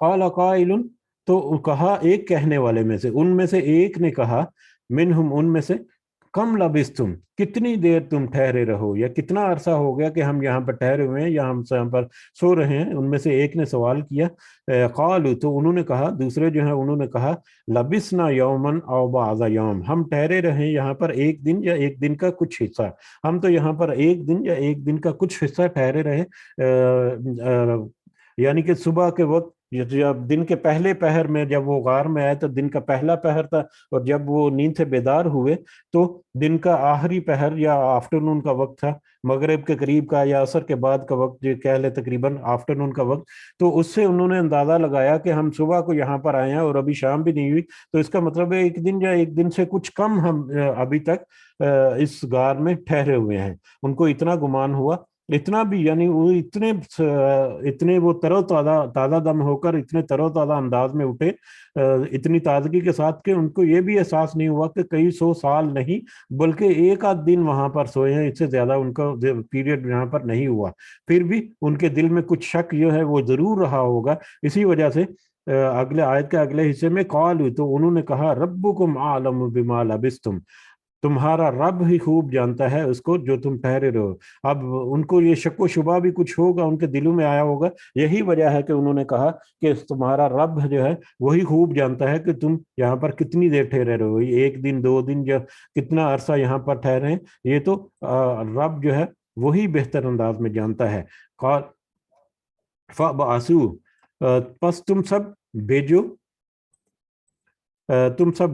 قال قائل، تو کہا ایک کہنے والے میں سے، ان میں سے ایک نے کہا، منہم ان میں سے، کم لبستم، کتنی دیر تم ٹھہرے رہو، یا کتنا عرصہ ہو گیا کہ ہم یہاں پر ٹھہرے ہوئے ہیں یا ہم یہاں پر سو رہے ہیں۔ ان میں سے ایک نے سوال کیا، قالوا، تو انہوں نے کہا، دوسرے جو ہیں انہوں نے کہا، لبسنا یومن او بعض یوم، ہم ٹھہرے رہے یہاں پر ایک دن یا ایک دن کا کچھ حصہ، ہم تو یہاں پر ایک دن یا ایک دن کا کچھ حصہ ٹھہرے رہے۔ یعنی کہ صبح کے وقت، جب دن کے پہلے پہر میں جب وہ غار میں آئے تو دن کا پہلا پہر تھا، اور جب وہ نیند سے بیدار ہوئے تو دن کا آخری پہر یا آفٹرنون کا وقت تھا، مغرب کے قریب کا یا عصر کے بعد کا وقت، جو کہہ لے تقریباً آفٹرنون کا وقت۔ تو اس سے انہوں نے اندازہ لگایا کہ ہم صبح کو یہاں پر آئے ہیں اور ابھی شام بھی نہیں ہوئی، تو اس کا مطلب ہے ایک دن یا ایک دن سے کچھ کم ہم ابھی تک اس غار میں ٹھہرے ہوئے ہیں۔ ان کو اتنا گمان ہوا، اتنا بھی، یعنی وہ اتنے وہ تر و تازہ دم ہو کر اتنے تر و تازہ انداز میں اٹھے، اتنی تازگی کے ساتھ، کہ ان کو یہ بھی احساس نہیں ہوا کہ کئی سو سال نہیں بلکہ ایک آدھ دن وہاں پر سوئے ہیں، اس سے زیادہ ان کا پیریڈ یہاں پر نہیں ہوا۔ پھر بھی ان کے دل میں کچھ شک جو ہے وہ ضرور رہا ہوگا۔ اسی وجہ سے اگلے آیت کے اگلے حصے میں قالوا، تو انہوں نے کہا، ربکم اعلم بما لبستم، تمہارا رب ہی خوب جانتا ہے اس کو جو تم ٹھہرے رہو۔ اب ان کو یہ شک و شبہ بھی کچھ ہوگا، ان کے دلوں میں آیا ہوگا، یہی وجہ ہے کہ انہوں نے کہا کہ تمہارا رب جو ہے وہی خوب جانتا ہے کہ تم یہاں پر کتنی دیر ٹھہرے رہو، ایک دن، دو دن، یا کتنا عرصہ یہاں پر ٹھہرے ہیں، یہ تو رب جو ہے وہی بہتر انداز میں جانتا ہے۔ قال فَبَعَثُوا، پس تم سب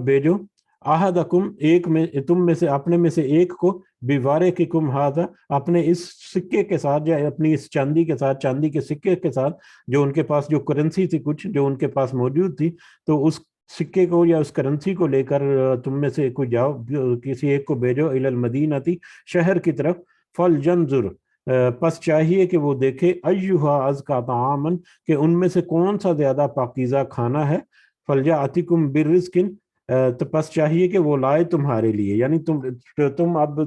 بھیجو، احدکم، ایک میں تم میں سے، اپنے میں سے ایک کو، بِوَارِقِکُمْ ھَذَا، اپنے اس سکے کے ساتھ یا اپنی اس چاندی کے ساتھ، چاندی کے سکے کے ساتھ، جو ان کے پاس جو کرنسی تھی کچھ جو ان کے پاس موجود تھی، تو اس سکے کو یا اس کرنسی کو لے کر تم میں سے کوئی جاؤ، کسی ایک کو بھیجو، الی المدینتی، شہر کی طرف، فَلْيَنْظُرْ، پس چاہیے کہ وہ دیکھے، ایھا ازکیٰ طعاما، کہ ان میں سے کون سا زیادہ پاکیزہ کھانا ہے، فَلْيَأْتِكُمْ بِرِزْقٍ، تو پس چاہیے کہ وہ لائے تمہارے لیے، یعنی تم اب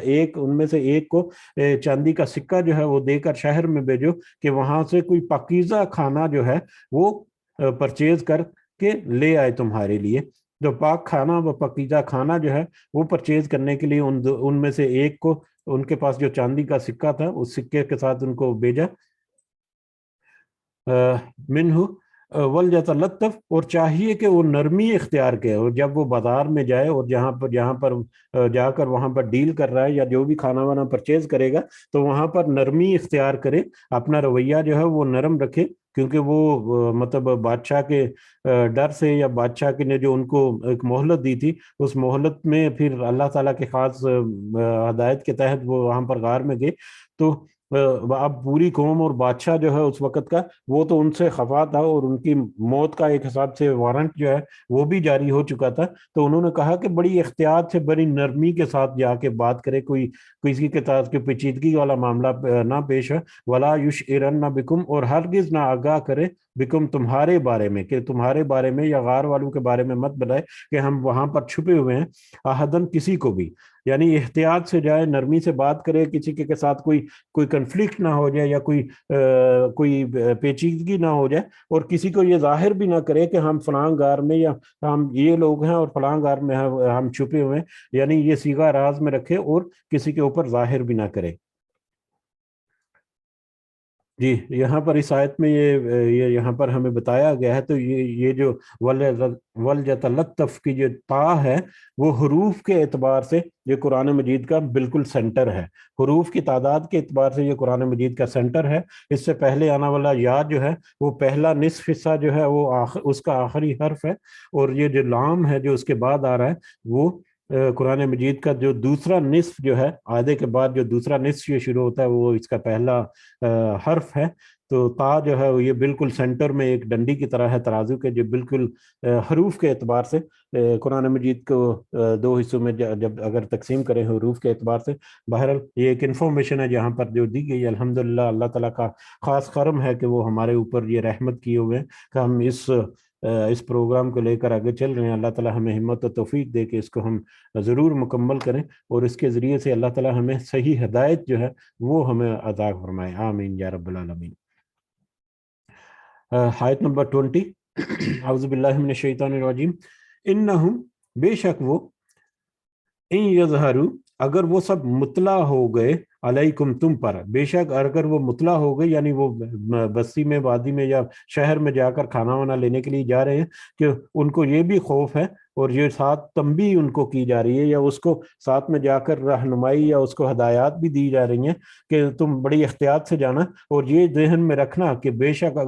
ایک ان میں سے ایک کو چاندی کا سکہ جو ہے وہ دے کر شہر میں بھیجو کہ وہاں سے کوئی پاکیزہ کھانا جو ہے وہ پرچیز کر کے لے آئے تمہارے لیے۔ جو پاک کھانا و پاکیزہ کھانا جو ہے وہ پرچیز کرنے کے لیے ان میں سے ایک کو، ان کے پاس جو چاندی کا سکہ تھا اس سکے کے ساتھ ان کو بھیجا، منہ ولیتلطف، اور چاہیے کہ وہ نرمی اختیار کرے، اور جب وہ بازار میں جائے اور جہاں پر جا کر وہاں پر ڈیل کر رہا ہے یا جو بھی کھانا وانا پرچیز کرے گا تو وہاں پر نرمی اختیار کرے، اپنا رویہ جو ہے وہ نرم رکھے، کیونکہ وہ مطلب بادشاہ کے ڈر سے، یا بادشاہ کے نے جو ان کو ایک مہلت دی تھی، اس مہلت میں پھر اللہ تعالیٰ کے خاص ہدایت کے تحت وہ وہاں پر غار میں گئے، تو اب پوری قوم اور بادشاہ جو ہے اس وقت کا وہ تو ان سے خفا تھا، اور ان کی موت کا ایک حساب سے وارنٹ جو ہے وہ بھی جاری ہو چکا تھا، تو انہوں نے کہا کہ بڑی احتیاط سے، بڑی نرمی کے ساتھ جا کے بات کرے، کوئی کسی کے ساتھ کوئی پیچیدگی والا معاملہ نہ پیش ہے، ولا یشعرن بکم، اور ہرگز نہ آگاہ کرے، بکم تمہارے بارے میں، کہ تمہارے بارے میں یا غار والوں کے بارے میں مت بتائے کہ ہم وہاں پر چھپے ہوئے ہیں، احدن، کسی کو بھی، یعنی احتیاط سے جائے، نرمی سے بات کرے، کسی کے ساتھ کوئی کنفلکٹ نہ ہو جائے، یا کوئی پیچیدگی نہ ہو جائے، اور کسی کو یہ ظاہر بھی نہ کرے کہ ہم فلاں غار میں، یا ہم یہ لوگ ہیں اور فلاں غار میں ہم چھپے ہوئے ہیں، یعنی یہ صیغہ راز میں رکھے اور کسی کے اوپر ظاہر بھی نہ کرے۔ جی، یہاں پر اس آیت میں یہ یہاں پر ہمیں بتایا گیا ہے، تو یہ جو وَلْيَتَلَطَّفْ کی جو تا ہے وہ حروف کے اعتبار سے یہ قرآن مجید کا بالکل سینٹر ہے، حروف کی تعداد کے اعتبار سے یہ قرآن مجید کا سینٹر ہے۔ اس سے پہلے آنا والا یا جو ہے وہ پہلا نصف حصہ جو ہے وہ اس کا آخری حرف ہے، اور یہ جو لام ہے جو اس کے بعد آ رہا ہے وہ قرآن مجید کا جو دوسرا نصف جو ہے، آدھے کے بعد جو دوسرا نصف یہ شروع ہوتا ہے وہ اس کا پہلا حرف ہے۔ تو تا جو ہے یہ بالکل سینٹر میں ایک ڈنڈی کی طرح ہے ترازو کے، جو بالکل حروف کے اعتبار سے قرآن مجید کو دو حصوں میں جب اگر تقسیم کریں حروف کے اعتبار سے، بہرحال یہ ایک انفارمیشن ہے جہاں پر جو دی گئی. الحمدللہ اللہ تعالیٰ کا خاص کرم ہے کہ وہ ہمارے اوپر یہ رحمت کیے ہوئے ہیں کہ ہم اس پروگرام کو لے کر آگے چل رہے ہیں. اللہ تعالیٰ ہمیں ہمت و توفیق دے کہ اس کو ہم ضرور مکمل کریں، اور اس کے ذریعے سے اللہ تعالیٰ ہمیں صحیح ہدایت جو ہے وہ ہمیں عطا فرمائے. آمین یا رب العالمین. آیت نمبر 20. اعوذ باللہ من الشیطان الرجیم. انہم، بے شک وہ، ان یظہروا، اگر وہ سب مطلع ہو گئے، علیکم تم پر، بے شک اگر وہ مطلع ہو گئے یعنی وہ بستی میں، وادی میں یا شہر میں جا کر کھانا وانا لینے کے لیے جا رہے ہیں کہ ان کو یہ بھی خوف ہے اور یہ ساتھ تنبیہ ان کو کی جا رہی ہے یا اس کو ساتھ میں جا کر رہنمائی یا اس کو ہدایات بھی دی جا رہی ہیں کہ تم بڑی احتیاط سے جانا، اور یہ ذہن میں رکھنا کہ بے شک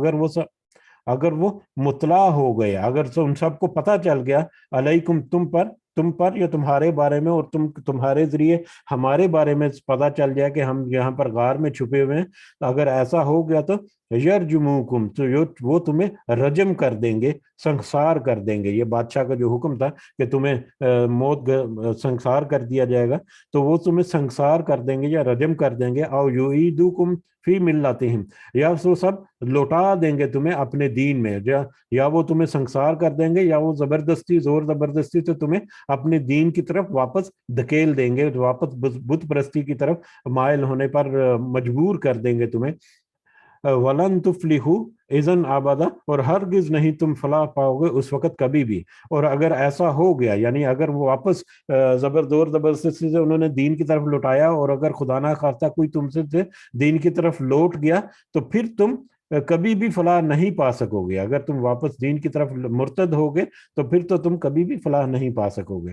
اگر وہ مطلع ہو گئے، اگر ان سب کو پتہ چل گیا، علیکم تم پر یا تمہارے بارے میں، اور تمہارے ذریعے ہمارے بارے میں پتہ چل جائے کہ ہم یہاں پر غار میں چھپے ہوئے ہیں، اگر ایسا ہو گیا تو یرجموکم، تو وہ تمہیں رجم کر دیں گے، سنسار کر دیں گے. یہ بادشاہ کا جو حکم تھا کہ تمہیں موت سنسار کر دیا جائے گا، تو وہ تمہیں سنسار کر دیں گے یا رجم کر دیں گے. او یعیدوکم فی ملتہم، یا وہ سب لوٹا دیں گے تمہیں اپنے دین میں، یا وہ تمہیں سنسار کر دیں گے یا وہ زور زبردستی سے تمہیں اپنے دین کی طرف واپس دھکیل دیں گے، واپس بت پرستی کی طرف مائل ہونے پر مجبور کر دیں گے تمہیں. وَلَن تُفْلِحُوا اِذًا أَبَدًا، اور ہرگز نہیں تم فلاح پاؤ گے اس وقت کبھی بھی. اور اگر ایسا ہو گیا، یعنی اگر وہ واپس زبردستی سے انہوں نے دین کی طرف لوٹایا، اور اگر خدا نہ خواستہ کوئی تم سے دین کی طرف لوٹ گیا، تو پھر تم کبھی بھی فلاح نہیں پا سکو گے. اگر تم واپس دین کی طرف مرتد ہوگے تو پھر تو تم کبھی بھی فلاح نہیں پا سکو گے.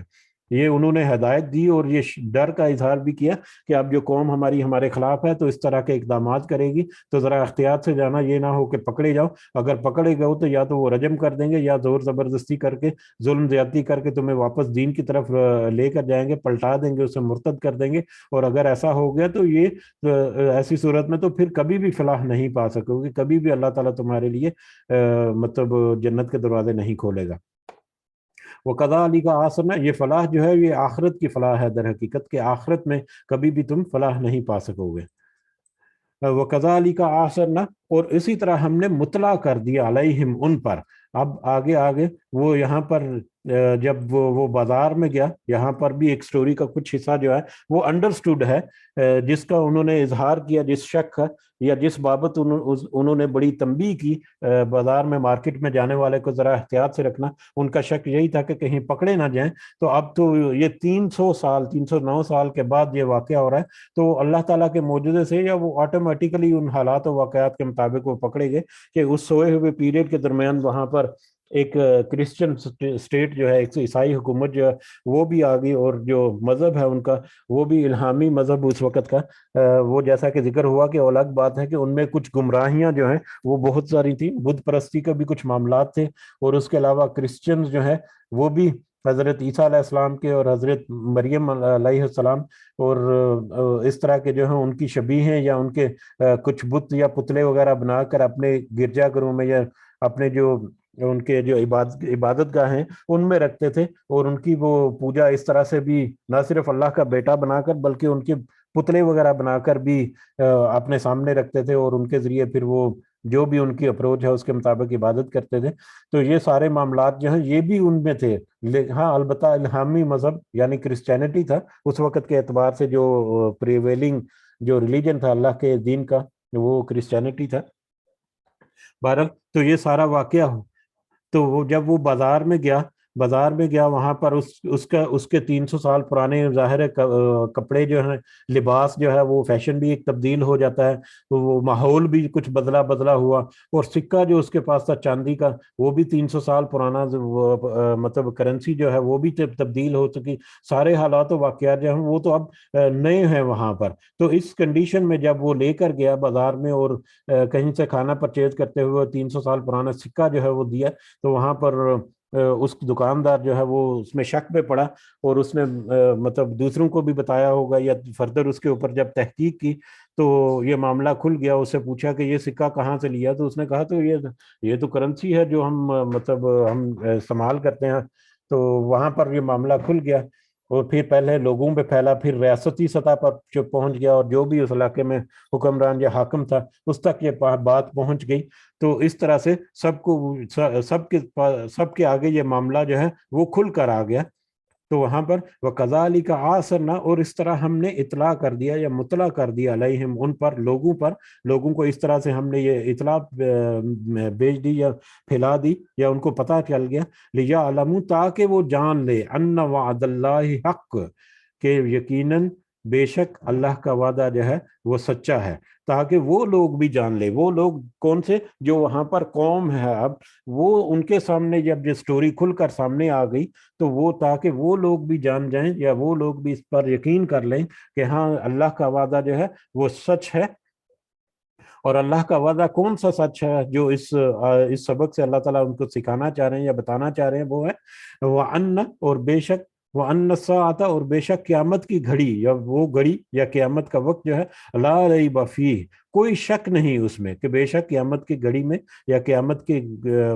یہ انہوں نے ہدایت دی اور یہ ڈر کا اظہار بھی کیا کہ اب جو قوم ہمارے خلاف ہے تو اس طرح کے اقدامات کرے گی، تو ذرا احتیاط سے جانا، یہ نہ ہو کہ پکڑے جاؤ. اگر پکڑے گئے تو یا تو وہ رجم کر دیں گے یا زور زبردستی کر کے، ظلم زیادتی کر کے تمہیں واپس دین کی طرف لے کر جائیں گے، پلٹا دیں گے، اسے مرتد کر دیں گے. اور اگر ایسا ہو گیا تو یہ ایسی صورت میں تو پھر کبھی بھی فلاح نہیں پا سکو گے، کبھی بھی اللہ تعالیٰ تمہارے لیے مطلب جنت کے دروازے نہیں کھولے گا. وَكَذَلِكَ آسَرْنَا، یہ فلاح جو ہے یہ آخرت کی فلاح ہے در حقیقت، کہ آخرت میں کبھی بھی تم فلاح نہیں پا سکو گے. وَكَذَلِكَ آسَرْنَا، اور اسی طرح ہم نے مطلع کر دیا علیہم ان پر. اب آگے وہ یہاں پر جب وہ بازار میں گیا، یہاں پر بھی ایک سٹوری کا کچھ حصہ جو ہے وہ انڈرسٹوڈ ہے، جس کا انہوں نے اظہار کیا، جس شک کا یا جس بابت انہوں نے بڑی تنبیہ کی بازار میں، مارکیٹ میں جانے والے کو ذرا احتیاط سے رکھنا. ان کا شک یہی تھا کہ کہیں پکڑے نہ جائیں. تو اب تو یہ 309 سال کے بعد یہ واقعہ ہو رہا ہے، تو اللہ تعالیٰ کے معجزے سے یا وہ آٹومیٹیکلی ان حالات و واقعات کے مطابق وہ پکڑے گئے کہ اس سوئے ہوئے پیریڈ کے درمیان وہاں پر ایک کرسچن اسٹیٹ جو ہے، ایک عیسائی حکومت جو ہے وہ بھی آ گئی، اور جو مذہب ہے ان کا وہ بھی الہامی مذہب اس وقت کا، وہ جیسا کہ ذکر ہوا کہ الگ بات ہے کہ ان میں کچھ گمراہیاں جو ہیں وہ بہت ساری تھیں، بت پرستی کا بھی کچھ معاملات تھے، اور اس کے علاوہ کرسچنز جو ہیں وہ بھی حضرت عیسیٰ علیہ السلام کے اور حضرت مریم علیہ السلام اور اس طرح کے جو ہیں ان کی شبیہ ہیں، یا ان کے کچھ بت یا پتلے وغیرہ بنا کر اپنے گرجا گھروں میں یا اپنے جو ان کے جو عبادت گاہ ہیں ان میں رکھتے تھے، اور ان کی وہ پوجا اس طرح سے بھی نہ صرف اللہ کا بیٹا بنا کر بلکہ ان کے پتلے وغیرہ بنا کر بھی اپنے سامنے رکھتے تھے، اور ان کے ذریعے پھر وہ جو بھی ان کی اپروچ ہے اس کے مطابق عبادت کرتے تھے. تو یہ سارے معاملات جو ہیں یہ بھی ان میں تھے. ہاں البتہ الہامی مذہب یعنی کرسچینٹی تھا اس وقت کے اعتبار سے، جو پریویلنگ جو ریلیجن تھا اللہ کے دین کا وہ کرسچینٹی تھا. بہرحال تو یہ سارا واقعہ تو وہ جب وہ بازار میں گیا وہاں پر اس کے 300 سال پرانے ظاہر ہے کپڑے جو ہیں، لباس جو ہے وہ فیشن بھی ایک تبدیل ہو جاتا ہے، تو وہ ماحول بھی کچھ بدلا ہوا، اور سکہ جو اس کے پاس تھا چاندی کا وہ بھی 300 سال پرانا مطلب کرنسی جو ہے وہ بھی تبدیل ہو چکی. سارے حالات و واقعات جو ہیں وہ تو اب نئے ہیں وہاں پر. تو اس کنڈیشن میں جب وہ لے کر گیا بازار میں اور کہیں سے کھانا پرچیز کرتے ہوئے 300 سال پرانا سکہ جو ہے وہ دیا، تو وہاں پر اس دکاندار جو ہے وہ اس میں شک میں پڑا، اور اس نے مطلب دوسروں کو بھی بتایا ہوگا یا فردر اس کے اوپر جب تحقیق کی تو یہ معاملہ کھل گیا. اس سے پوچھا کہ یہ سکہ کہاں سے لیا، تو اس نے کہا تو یہ تو کرنسی ہے جو ہم مطلب ہم استعمال کرتے ہیں. تو وہاں پر یہ معاملہ کھل گیا، اور پھر پہلے لوگوں پہ پھیلا، پھر ریاستی سطح پر جو پہنچ گیا، اور جو بھی اس علاقے میں حکمران یا حاکم تھا اس تک یہ بات پہنچ گئی. تو اس طرح سے سب کے آگے یہ معاملہ جو ہے وہ کھل کر آ گیا. تو وہاں پر وَكَذَلِكَ عَاصَرْنَا، اور اس طرح ہم نے اطلاع کر دیا یا مطلع کر دیا علیہم ان پر، لوگوں کو اس طرح سے ہم نے یہ اطلاع بھیج دی یا پھیلا دی یا ان کو پتہ چل گیا. لِيَعْلَمُوا، تاکہ وہ جان لے، ان وعد اللہ حق، کہ یقیناً بے شک اللہ کا وعدہ جو ہے وہ سچا ہے. تاکہ وہ لوگ بھی جان لے، وہ لوگ کون سے، جو وہاں پر قوم ہے اب، وہ ان کے سامنے جب یہ سٹوری کھل کر سامنے آ گئی تو وہ، تاکہ وہ لوگ بھی جان جائیں یا وہ لوگ بھی اس پر یقین کر لیں کہ ہاں اللہ کا وعدہ جو ہے وہ سچ ہے. اور اللہ کا وعدہ کون سا سچ ہے جو اس سبق سے اللہ تعالیٰ ان کو سکھانا چاہ رہے ہیں یا بتانا چاہ رہے ہیں، وہ ہے وَأَنَّ، اور بے شک، وَأَنَّ السَّاعَةَ، اور بے شک قیامت کی گھڑی یا وہ گھڑی یا قیامت کا وقت جو ہے، لا ریب فیہ، کوئی شک نہیں اس میں، کہ بے شک قیامت کی گھڑی میں یا قیامت کے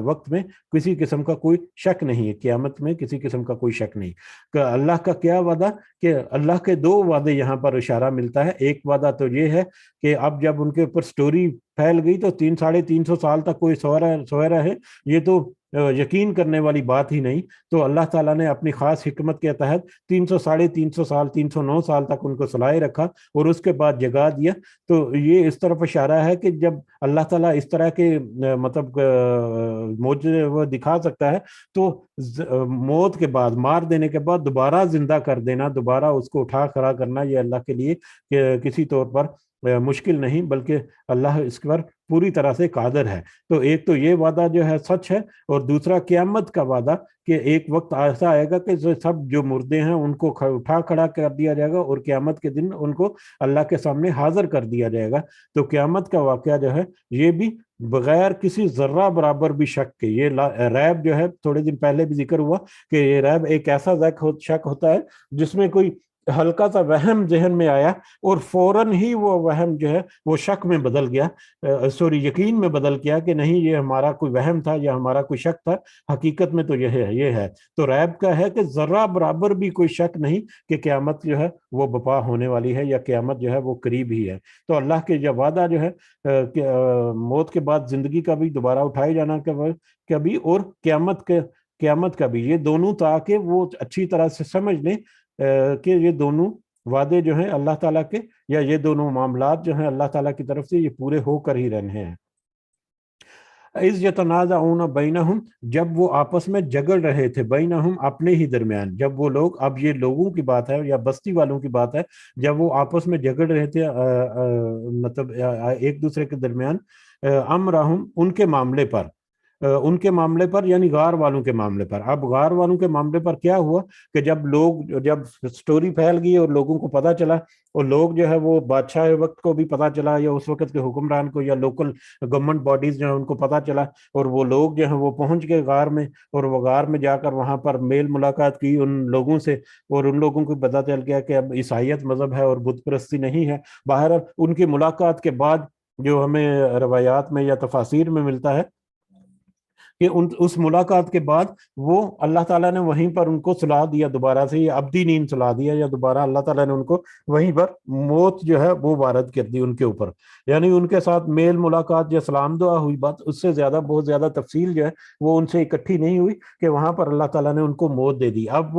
وقت میں کسی قسم کا کوئی شک نہیں ہے. قیامت میں کسی قسم کا کوئی شک نہیں. کہ اللہ کا کیا وعدہ، کہ اللہ کے دو وعدے یہاں پر اشارہ ملتا ہے. ایک وعدہ تو یہ ہے کہ اب جب ان کے اوپر سٹوری پھیل گئی تو 300-350 سال تک کوئی سویا رہے، یہ تو یقین کرنے والی بات ہی نہیں. تو اللہ تعالیٰ نے اپنی خاص حکمت کے تحت 300-350 سال، 309 سال تک ان کو سلائے رکھا اور اس کے بعد جگا دیا. تو یہ اس طرف اشارہ ہے کہ جب اللہ تعالیٰ اس طرح کے مطلب معجزے وہ دکھا سکتا ہے تو موت کے بعد، مار دینے کے بعد دوبارہ زندہ کر دینا، دوبارہ اس کو اٹھا کھڑا کرنا، یہ اللہ کے لیے کسی طور پر مشکل نہیں، بلکہ اللہ اس پر پوری طرح سے قادر ہے. تو ایک تو یہ وعدہ جو ہے سچ ہے، اور دوسرا قیامت کا وعدہ کہ ایک وقت ایسا آئے گا کہ سب جو مردے ہیں ان کو اٹھا کھڑا کر دیا جائے گا، اور قیامت کے دن ان کو اللہ کے سامنے حاضر کر دیا جائے گا. تو قیامت کا واقعہ جو ہے یہ بھی بغیر کسی ذرہ برابر بھی شک کے، یہ ریب جو ہے تھوڑے دن پہلے بھی ذکر ہوا کہ یہ ریب ایک ایسا شک ہوتا ہے جس میں کوئی ہلکا سا وہم ذہن میں آیا اور فوراً ہی وہ وہم جو ہے وہ شک میں بدل گیا، یقین میں بدل گیا کہ نہیں یہ ہمارا کوئی وہم تھا یا ہمارا کوئی شک تھا، حقیقت میں تو یہ ہے. تو ریب کا ہے کہ ذرہ برابر بھی کوئی شک نہیں کہ قیامت جو ہے وہ بپا ہونے والی ہے یا قیامت جو ہے وہ قریب ہی ہے. تو اللہ کے جب وعدہ جو ہے موت کے بعد زندگی کا بھی دوبارہ اٹھائے جانا کا بھی، اور قیامت کا بھی، یہ دونوں تاکہ وہ اچھی طرح سے سمجھ لیں کہ یہ دونوں وعدے جو ہیں اللہ تعالیٰ کے، یا یہ دونوں معاملات جو ہیں اللہ تعالیٰ کی طرف سے، یہ پورے ہو کر ہی رہنے ہیں. اِذْ يَتَنَازَعُونَ بَيْنَهُمْ، جب وہ آپس میں جگڑ رہے تھے، بینہم اپنے ہی درمیان. جب وہ لوگ، اب یہ لوگوں کی بات ہے یا بستی والوں کی بات ہے، جب وہ آپس میں جگڑ رہے تھے مطلب ایک دوسرے کے درمیان، امرہم ان کے معاملے پر یعنی غار والوں کے معاملے پر. اب غار والوں کے معاملے پر کیا ہوا کہ جب سٹوری پھیل گئی اور لوگوں کو پتا چلا، اور لوگ جو ہے وہ بادشاہ وقت کو بھی پتا چلا یا اس وقت کے حکمران کو یا لوکل گورنمنٹ باڈیز جو ہیں ان کو پتا چلا، اور وہ لوگ جو ہیں وہ پہنچ گئے غار میں، اور وہ غار میں جا کر وہاں پر میل ملاقات کی ان لوگوں سے، اور ان لوگوں کو پتا چل گیا کہ اب عیسائیت مذہب ہے اور بت پرستی نہیں ہے. باہر ان کی ملاقات کے بعد جو ہمیں روایات میں یا تفاسیر میں ملتا ہے کہ اس ملاقات کے بعد وہ اللہ تعالیٰ نے وہیں پر ان کو سلا دیا، دوبارہ سے یہ ابدی نیند سلا دیا، یا دوبارہ اللہ تعالیٰ نے ان کو وہیں پر موت جو ہے وہ وارد کر دی ان کے اوپر. یعنی ان کے ساتھ میل ملاقات یا سلام دعا ہوئی بات، اس سے زیادہ بہت زیادہ تفصیل جو ہے وہ ان سے اکٹھی نہیں ہوئی کہ وہاں پر اللہ تعالیٰ نے ان کو موت دے دی. اب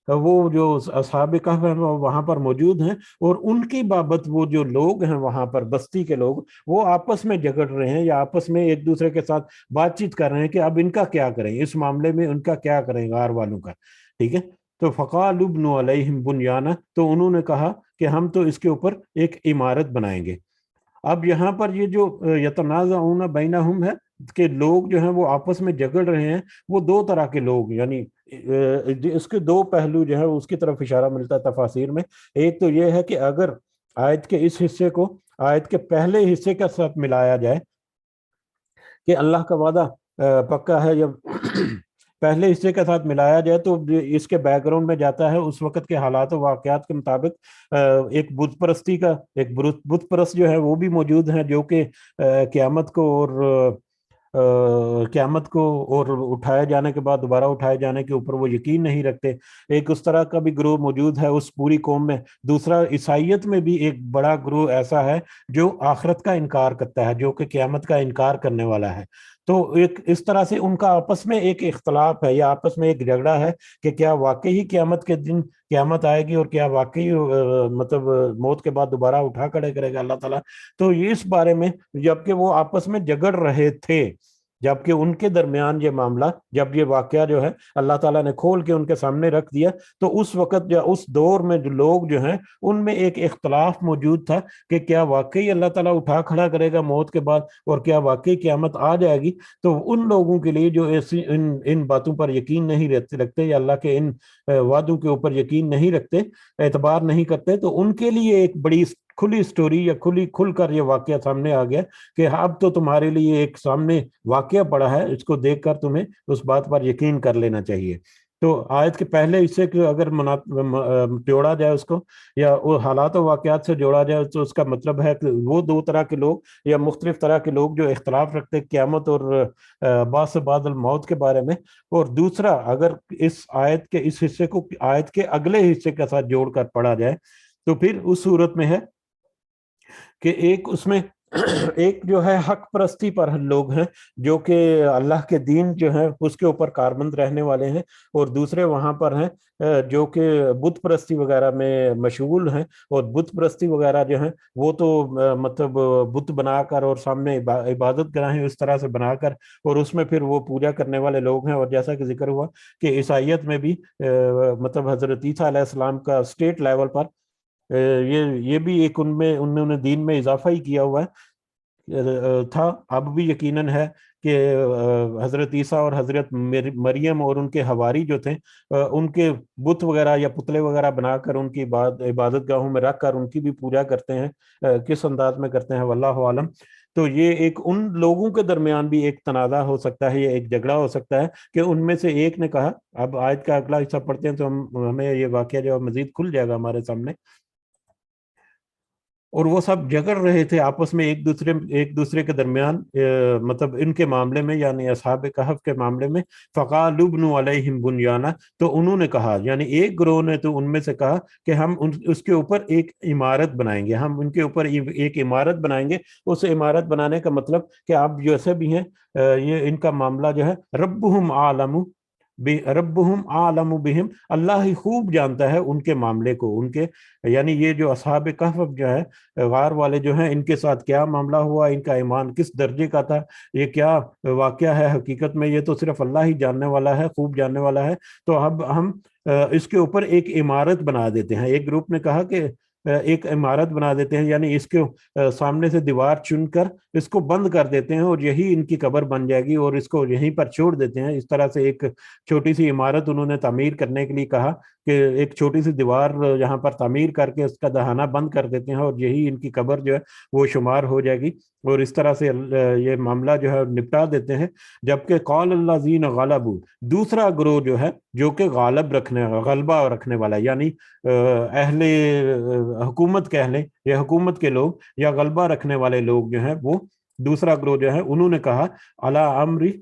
وہ جو اصحاب کہف ہیں وہاں پر موجود ہیں، اور ان کی بابت وہ جو لوگ ہیں وہاں پر بستی کے لوگ، وہ آپس میں جگڑ رہے ہیں یا آپس میں ایک دوسرے کے ساتھ بات چیت کر رہے ہیں کہ اب ان کا کیا کریں، اس معاملے میں ان کا کیا کریں غار والوں کا. ٹھیک ہے. تو فَقَالُوا ابْنُوا عَلَيْهِمْ بُنْيَانًا، تو انہوں نے کہا کہ ہم تو اس کے اوپر ایک عمارت بنائیں گے. اب یہاں پر یہ جو یتنازعون بینہم ہے کہ لوگ جو ہیں وہ آپس میں جگڑ رہے ہیں، وہ دو طرح کے لوگ، یعنی اس کے دو پہلو جو ہے اس کی طرف اشارہ ملتا ہے تفاسیر میں. ایک تو یہ ہے کہ اگر آیت کے اس حصے کو آیت کے پہلے حصے کے ساتھ ملایا جائے کہ اللہ کا وعدہ پکا ہے، پہلے حصے کے ساتھ ملایا جائے تو اس کے بیک گراؤنڈ میں جاتا ہے اس وقت کے حالات و واقعات کے مطابق ایک بت پرستی کا، ایک بت پرست جو ہے وہ بھی موجود ہیں، جو کہ قیامت کو قیامت کو اور اٹھائے جانے کے بعد دوبارہ اٹھائے جانے کے اوپر وہ یقین نہیں رکھتے۔ ایک اس طرح کا بھی گروہ موجود ہے اس پوری قوم میں۔ دوسرا، عیسائیت میں بھی ایک بڑا گروہ ایسا ہے جو آخرت کا انکار کرتا ہے، جو کہ قیامت کا انکار کرنے والا ہے۔ تو ایک اس طرح سے ان کا آپس میں ایک اختلاف ہے یا آپس میں ایک جھگڑا ہے کہ کیا واقعی قیامت کے دن قیامت آئے گی، اور کیا واقعی مطلب موت کے بعد دوبارہ اٹھا کھڑے کرے گا اللہ تعالیٰ۔ تو یہ اس بارے میں جبکہ وہ آپس میں جگڑ رہے تھے، جبکہ ان کے درمیان یہ معاملہ، جب یہ واقعہ جو ہے اللہ تعالیٰ نے کھول کے ان کے سامنے رکھ دیا، تو اس وقت یا اس دور میں جو لوگ جو ہیں ان میں ایک اختلاف موجود تھا کہ کیا واقعی اللہ تعالیٰ اٹھا کھڑا کرے گا موت کے بعد، اور کیا واقعی قیامت آ جائے گی۔ تو ان لوگوں کے لیے جو ایسی ان باتوں پر یقین نہیں رکھتے یا اللہ کے ان وعدوں کے اوپر یقین نہیں رکھتے، اعتبار نہیں کرتے، تو ان کے لیے ایک بڑی کھلی سٹوری یا کھل کر یہ واقعہ سامنے آ گیا کہ اب تو تمہارے لیے ایک سامنے واقعہ پڑا ہے، اس کو دیکھ کر تمہیں اس بات پر یقین کر لینا چاہیے۔ تو آیت کے پہلے حصے کو اگر جوڑا جائے اس کو، یا وہ حالات و واقعات سے جوڑا جائے، تو اس کا مطلب ہے کہ وہ دو طرح کے لوگ یا مختلف طرح کے لوگ جو اختلاف رکھتے قیامت اور بعث بعد الموت کے بارے میں۔ اور دوسرا، اگر اس آیت کے اس حصے کو آیت کے اگلے حصے کے ساتھ جوڑ کر پڑھا جائے تو پھر اس صورت میں ہے کہ ایک اس میں ایک جو ہے حق پرستی پر لوگ ہیں جو کہ اللہ کے دین جو ہے اس کے اوپر کاربند رہنے والے ہیں، اور دوسرے وہاں پر ہیں جو کہ بت پرستی وغیرہ میں مشغول ہیں۔ اور بت پرستی وغیرہ جو ہیں وہ تو مطلب بت بنا کر اور سامنے عبادت گاہیں اس طرح سے بنا کر، اور اس میں پھر وہ پوجا کرنے والے لوگ ہیں۔ اور جیسا کہ ذکر ہوا کہ عیسائیت میں بھی مطلب حضرت عیسیٰ علیہ السلام کا اسٹیٹ لیول پر یہ بھی ایک انہوں نے دین میں اضافہ ہی کیا ہوا ہے تھا، اب بھی یقیناً ہے کہ حضرت عیسیٰ اور حضرت مریم اور ان کے حواری جو تھے ان کے بت وغیرہ یا پتلے وغیرہ بنا کر ان کی عبادت گاہوں میں رکھ کر ان کی بھی پوجا کرتے ہیں، کس انداز میں کرتے ہیں واللہ عالم۔ تو یہ ایک ان لوگوں کے درمیان بھی ایک تنازع ہو سکتا ہے یا ایک جھگڑا ہو سکتا ہے کہ ان میں سے ایک نے کہا، اب آیت کا اگلا حصہ پڑھتے ہیں تو ہمیں یہ واقعہ جو مزید کھل جائے گا ہمارے سامنے۔ اور وہ سب جگڑ رہے تھے آپس میں ایک دوسرے کے درمیان، مطلب ان کے معاملے میں یعنی اصحاب کہف کے معاملے میں۔ فقالوا ابنوا علیہم بنیانا، تو انہوں نے کہا یعنی ایک گروہ نے تو ان میں سے کہا کہ ہم اس کے اوپر ایک عمارت بنائیں گے، ہم ان کے اوپر ایک عمارت بنائیں گے۔ اس عمارت بنانے کا مطلب کہ آپ جیسے بھی ہیں یہ ان کا معاملہ جو ہے ربہم عالم ربہم عالم بہم، اللہ ہی خوب جانتا ہے ان کے معاملے کو، ان کے یعنی یہ جو اصحاب کہف جو ہے غار والے جو ہیں ان کے ساتھ کیا معاملہ ہوا، ان کا ایمان کس درجے کا تھا، یہ کیا واقعہ ہے حقیقت میں، یہ تو صرف اللہ ہی جاننے والا ہے، خوب جاننے والا ہے۔ تو اب ہم اس کے اوپر ایک عمارت بنا دیتے ہیں۔ ایک گروپ نے کہا کہ ایک عمارت بنا دیتے ہیں، یعنی اس کے سامنے سے دیوار چن کر اس کو بند کر دیتے ہیں اور یہی ان کی قبر بن جائے گی، اور اس کو یہیں پر چھوڑ دیتے ہیں۔ اس طرح سے ایک چھوٹی سی عمارت انہوں نے تعمیر کرنے کے لیے کہا کہ ایک چھوٹی سی دیوار یہاں پر تعمیر کر کے اس کا دہانہ بند کر دیتے ہیں، اور یہی ان کی قبر جو ہے وہ شمار ہو جائے گی، اور اس طرح سے یہ معاملہ جو ہے نپٹا دیتے ہیں۔ جبکہ قال الذین غلبوا، دوسرا گروہ جو ہے جو کہ غلبہ رکھنے والا، یعنی اہل حکومت کہہ لیں یا حکومت کے لوگ یا غلبہ رکھنے والے لوگ جو ہیں، وہ دوسرا گروہ جو ہے انہوں نے کہا علی امری،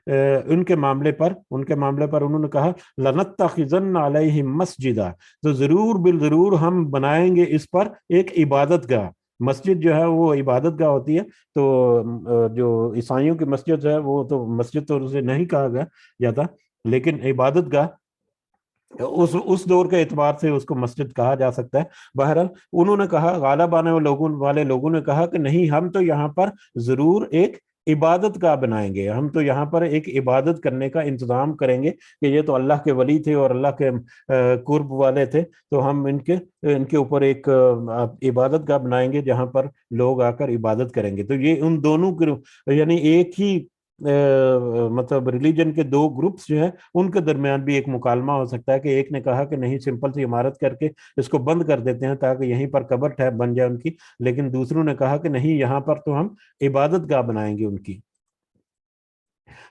ان کے معاملے پر انہوں نے کہا لنتخذن علیہم مسجدا، تو ضرور بالضرور ہم بنائیں گے اس پر ایک عبادت گاہ۔ مسجد جو ہے وہ عبادت گاہ ہوتی ہے، تو جو عیسائیوں کی مسجد ہے وہ تو مسجد تو اسے نہیں کہا جاتا، لیکن عبادت گاہ اس دور کے اعتبار سے اس کو مسجد کہا جا سکتا ہے۔ بہرحال انہوں نے کہا، غالب آنے والے لوگوں نے کہا کہ نہیں، ہم تو یہاں پر ضرور ایک عبادت گاہ بنائیں گے، ہم تو یہاں پر ایک عبادت کرنے کا انتظام کریں گے کہ یہ تو اللہ کے ولی تھے اور اللہ کے قرب والے تھے، تو ہم ان کے اوپر ایک عبادت گاہ بنائیں گے جہاں پر لوگ آ کر عبادت کریں گے۔ تو یہ ان دونوں یعنی ایک ہی مطلب ریلیجن کے دو گروپس جو ہیں ان کے درمیان بھی ایک مکالمہ ہو سکتا ہے کہ ایک نے کہا کہ نہیں، سمپل سی عمارت کر کے اس کو بند کر دیتے ہیں تاکہ یہیں پر قبر ٹھہر بن جائے ان کی، لیکن دوسروں نے کہا کہ نہیں، یہاں پر تو ہم عبادت گاہ بنائیں گے ان کی۔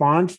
5,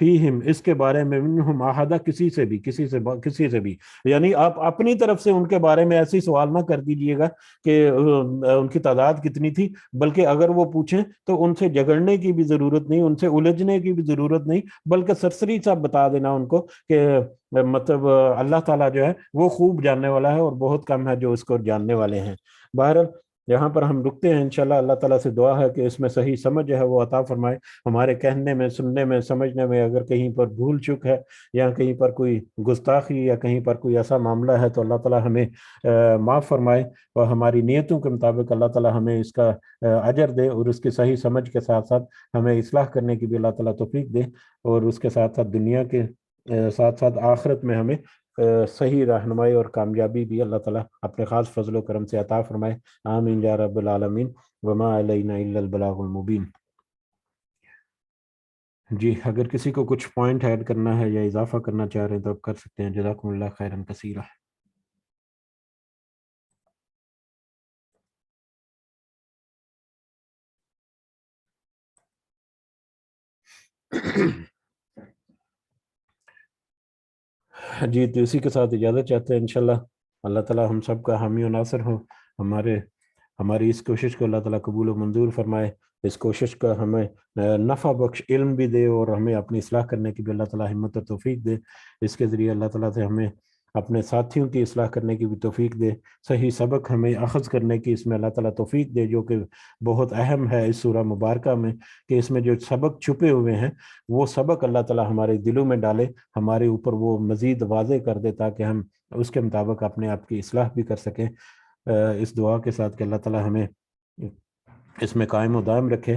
فیہم اس کے بارے میں، منہم احد کسی سے بھی، یعنی آپ اپنی طرف سے ان کے بارے میں ایسی سوال نہ کر دیجئے گا کہ ان کی تعداد کتنی تھی، بلکہ اگر وہ پوچھیں تو ان سے جھگڑنے کی بھی ضرورت نہیں، ان سے الجھنے کی بھی ضرورت نہیں، بلکہ سرسری سا بتا دینا ان کو کہ مطلب اللہ تعالیٰ جو ہے وہ خوب جاننے والا ہے، اور بہت کم ہے جو اس کو جاننے والے ہیں۔ بہرحال یہاں پر ہم رکتے ہیں انشاءاللہ۔ اللہ تعالیٰ سے دعا ہے کہ اس میں صحیح سمجھ ہے وہ عطا فرمائے، ہمارے کہنے میں، سننے میں، سمجھنے میں اگر کہیں پر بھول چک ہے یا کہیں پر کوئی گستاخی یا کہیں پر کوئی ایسا معاملہ ہے تو اللہ تعالیٰ ہمیں معاف فرمائے، اور ہماری نیتوں کے مطابق اللہ تعالیٰ ہمیں اس کا اجر دے، اور اس کی صحیح سمجھ کے ساتھ ساتھ ہمیں اصلاح کرنے کی بھی اللہ تعالیٰ توفیق دے، اور اس کے ساتھ ساتھ دنیا کے ساتھ ساتھ آخرت میں ہمیں صحیح رہنمائی اور کامیابی بھی اللہ تعالیٰ اپنے خاص فضل و کرم سے عطا فرمائے۔ آمین یا رب العالمین، وما علینا الا البلاغ المبین۔ جی اگر کسی کو کچھ پوائنٹ ایڈ کرنا ہے یا اضافہ کرنا چاہ رہے ہیں تو آپ کر سکتے ہیں۔ جزاکم اللہ خیرا کثیرا۔ جی تو اسی کے ساتھ اجازت چاہتے ہیں انشاءاللہ۔ اللہ تعالیٰ ہم سب کا حامی و ناصر ہو، ہماری اس کوشش کو اللہ تعالیٰ قبول و منظور فرمائے، اس کوشش کا ہمیں نفع بخش علم بھی دے، اور ہمیں اپنی اصلاح کرنے کی بھی اللہ تعالیٰ ہمت و توفیق دے۔ اس کے ذریعے اللہ تعالیٰ سے ہمیں اپنے ساتھیوں کی اصلاح کرنے کی بھی توفیق دے، صحیح سبق ہمیں اخذ کرنے کی اس میں اللہ تعالیٰ توفیق دے، جو کہ بہت اہم ہے اس سورہ مبارکہ میں، کہ اس میں جو سبق چھپے ہوئے ہیں وہ سبق اللہ تعالیٰ ہمارے دلوں میں ڈالے، ہمارے اوپر وہ مزید واضح کر دے تاکہ ہم اس کے مطابق اپنے آپ کی اصلاح بھی کر سکیں۔ اس دعا کے ساتھ کہ اللہ تعالیٰ ہمیں اس میں قائم و دائم رکھے۔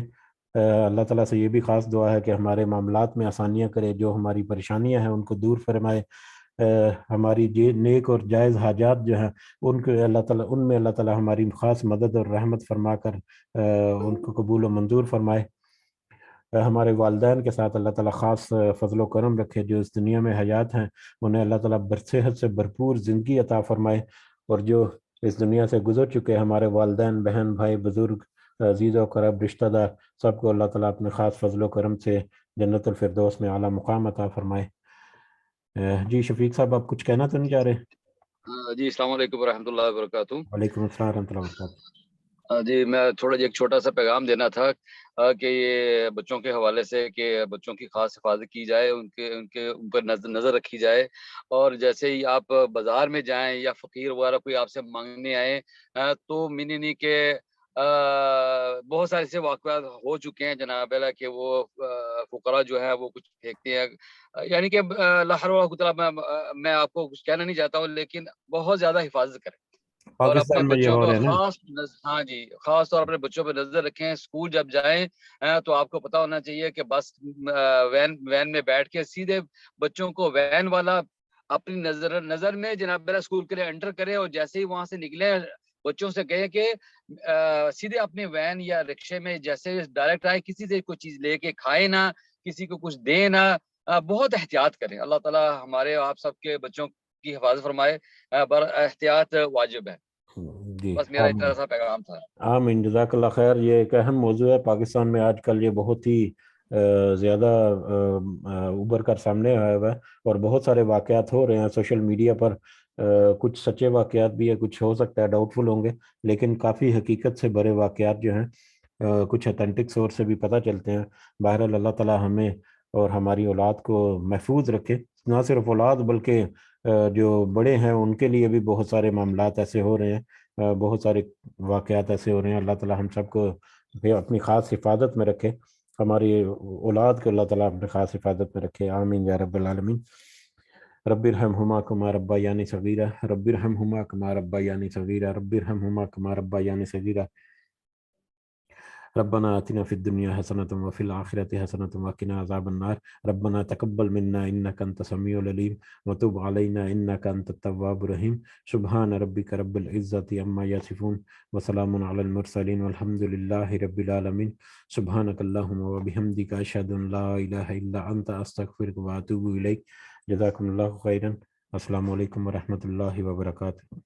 اللہ تعالیٰ سے یہ بھی خاص دعا ہے کہ ہمارے معاملات میں آسانیاں کرے، جو ہماری پریشانیاں ہیں ان کو دور فرمائے، ہماری نیک اور جائز حاجات جو ہیں ان میں اللہ تعالیٰ ہماری خاص مدد اور رحمت فرما کر ان کو قبول و منظور فرمائے۔ ہمارے والدین کے ساتھ اللہ تعالیٰ خاص فضل و کرم رکھے، جو اس دنیا میں حیات ہیں انہیں اللہ تعالیٰ صحت سے بھرپور زندگی عطا فرمائے، اور جو اس دنیا سے گزر چکے ہمارے والدین، بہن، بھائی، بزرگ، عزیز و قرب، رشتہ دار، سب کو اللہ تعالیٰ اپنے خاص فضل و کرم سے جنت الفردوس میں اعلیٰ مقام عطا فرمائے۔ جی شفیق صاحب آپ کچھ کہنا تو نہیں چاہ رہے؟
جی السلام علیکم ورحمۃ اللہ وبرکاتہ۔
وعلیکم السلام ورحمۃ اللہ وبرکاتہ۔
جی میں تھوڑا ایک چھوٹا سا پیغام دینا تھا کہ یہ بچوں کے حوالے سے کہ بچوں کی خاص حفاظت کی جائے، ان پر نظر رکھی جائے، اور جیسے ہی آپ بازار میں جائیں یا فقیر وغیرہ کوئی آپ سے مانگنے آئے تو منی نہیں کہ بہت سارے ایسے واقعات ہو چکے ہیں جناب اللہ کہ وہ فقراء جو ہے وہ کچھ پھینکتے ہیں، یعنی کہ اللہ میں آپ کو کچھ کہنا نہیں چاہتا ہوں، لیکن بہت زیادہ حفاظت کریں اور اپنے
پاکستان میں یہ
بچوں
ہو
کو
رہا ہے نا۔
ہاں جی خاص طور اپنے بچوں پہ نظر رکھیں۔ اسکول جب جائیں تو آپ کو پتا ہونا چاہیے کہ بس وین میں بیٹھ کے سیدھے بچوں کو وین والا اپنی نظر میں جناب میرا اسکول کے لیے انٹر کرے، اور جیسے ہی وہاں سے نکلے بچوں سے کہے کہ سیدھے اپنے وین یا رکشے میں جیسے ڈائریکٹ آئے، کسی سے کوئی چیز لے کے کھائے نہ، کسی کو کچھ دے نہ، بہت احتیاط کریں۔ اللہ تعالیٰ ہمارے آپ سب کے بچوں کی حفاظت فرمائے، احتیاط واجب ہے۔
جی
بس میرا اتنا سا پیغام تھا۔
آمین، جزاک اللہ خیر۔ یہ ایک اہم موضوع ہے پاکستان میں آج کل، یہ بہت ہی زیادہ ابھر کر سامنے آیا ہوا ہے، اور بہت سارے واقعات ہو رہے ہیں سوشل میڈیا پر، کچھ سچے واقعات بھی ہے، کچھ ہو سکتا ہے ڈاؤٹ فل ہوں گے، لیکن کافی حقیقت سے بھرے واقعات جو ہیں کچھ اتھینٹک سورس سے بھی پتہ چلتے ہیں۔ بہرحال اللہ تعالیٰ ہمیں اور ہماری اولاد کو محفوظ رکھے، نہ صرف اولاد بلکہ جو بڑے ہیں ان کے لیے بھی بہت سارے معاملات ایسے ہو رہے ہیں، بہت سارے واقعات ایسے ہو رہے ہیں۔ اللہ تعالیٰ ہم سب کو اپنی خاص حفاظت میں رکھے، ہماری اولاد کو اللہ تعالیٰ اپنی خاص حفاظت میں رکھے۔ آمین یا رب العالمین۔ رب ارحمہما کما ربیانی صغیرا، رب ارحمہما کما ربیانی صغیرا، رب ارحمہما کما ربیانی صغیرا۔ ربنا آتنا في الدنيا حسنة وفي الآخرة حسنة وقنا عذاب النار، ربنا تقبل منا إنك أنت السميع العليم وتب علينا إنك أنت التواب الرحيم۔ سبحان ربك رب العزة عما يصفون وسلام على المرسلين والحمد لله رب العالمين۔ سبحانك اللهم وبحمدك أشهد أن لا إله إلا أنت أستغفرك وأتوب إليك۔ جزاكم الله خيرا۔ السلام علیکم ورحمۃ اللہ وبرکاتہ۔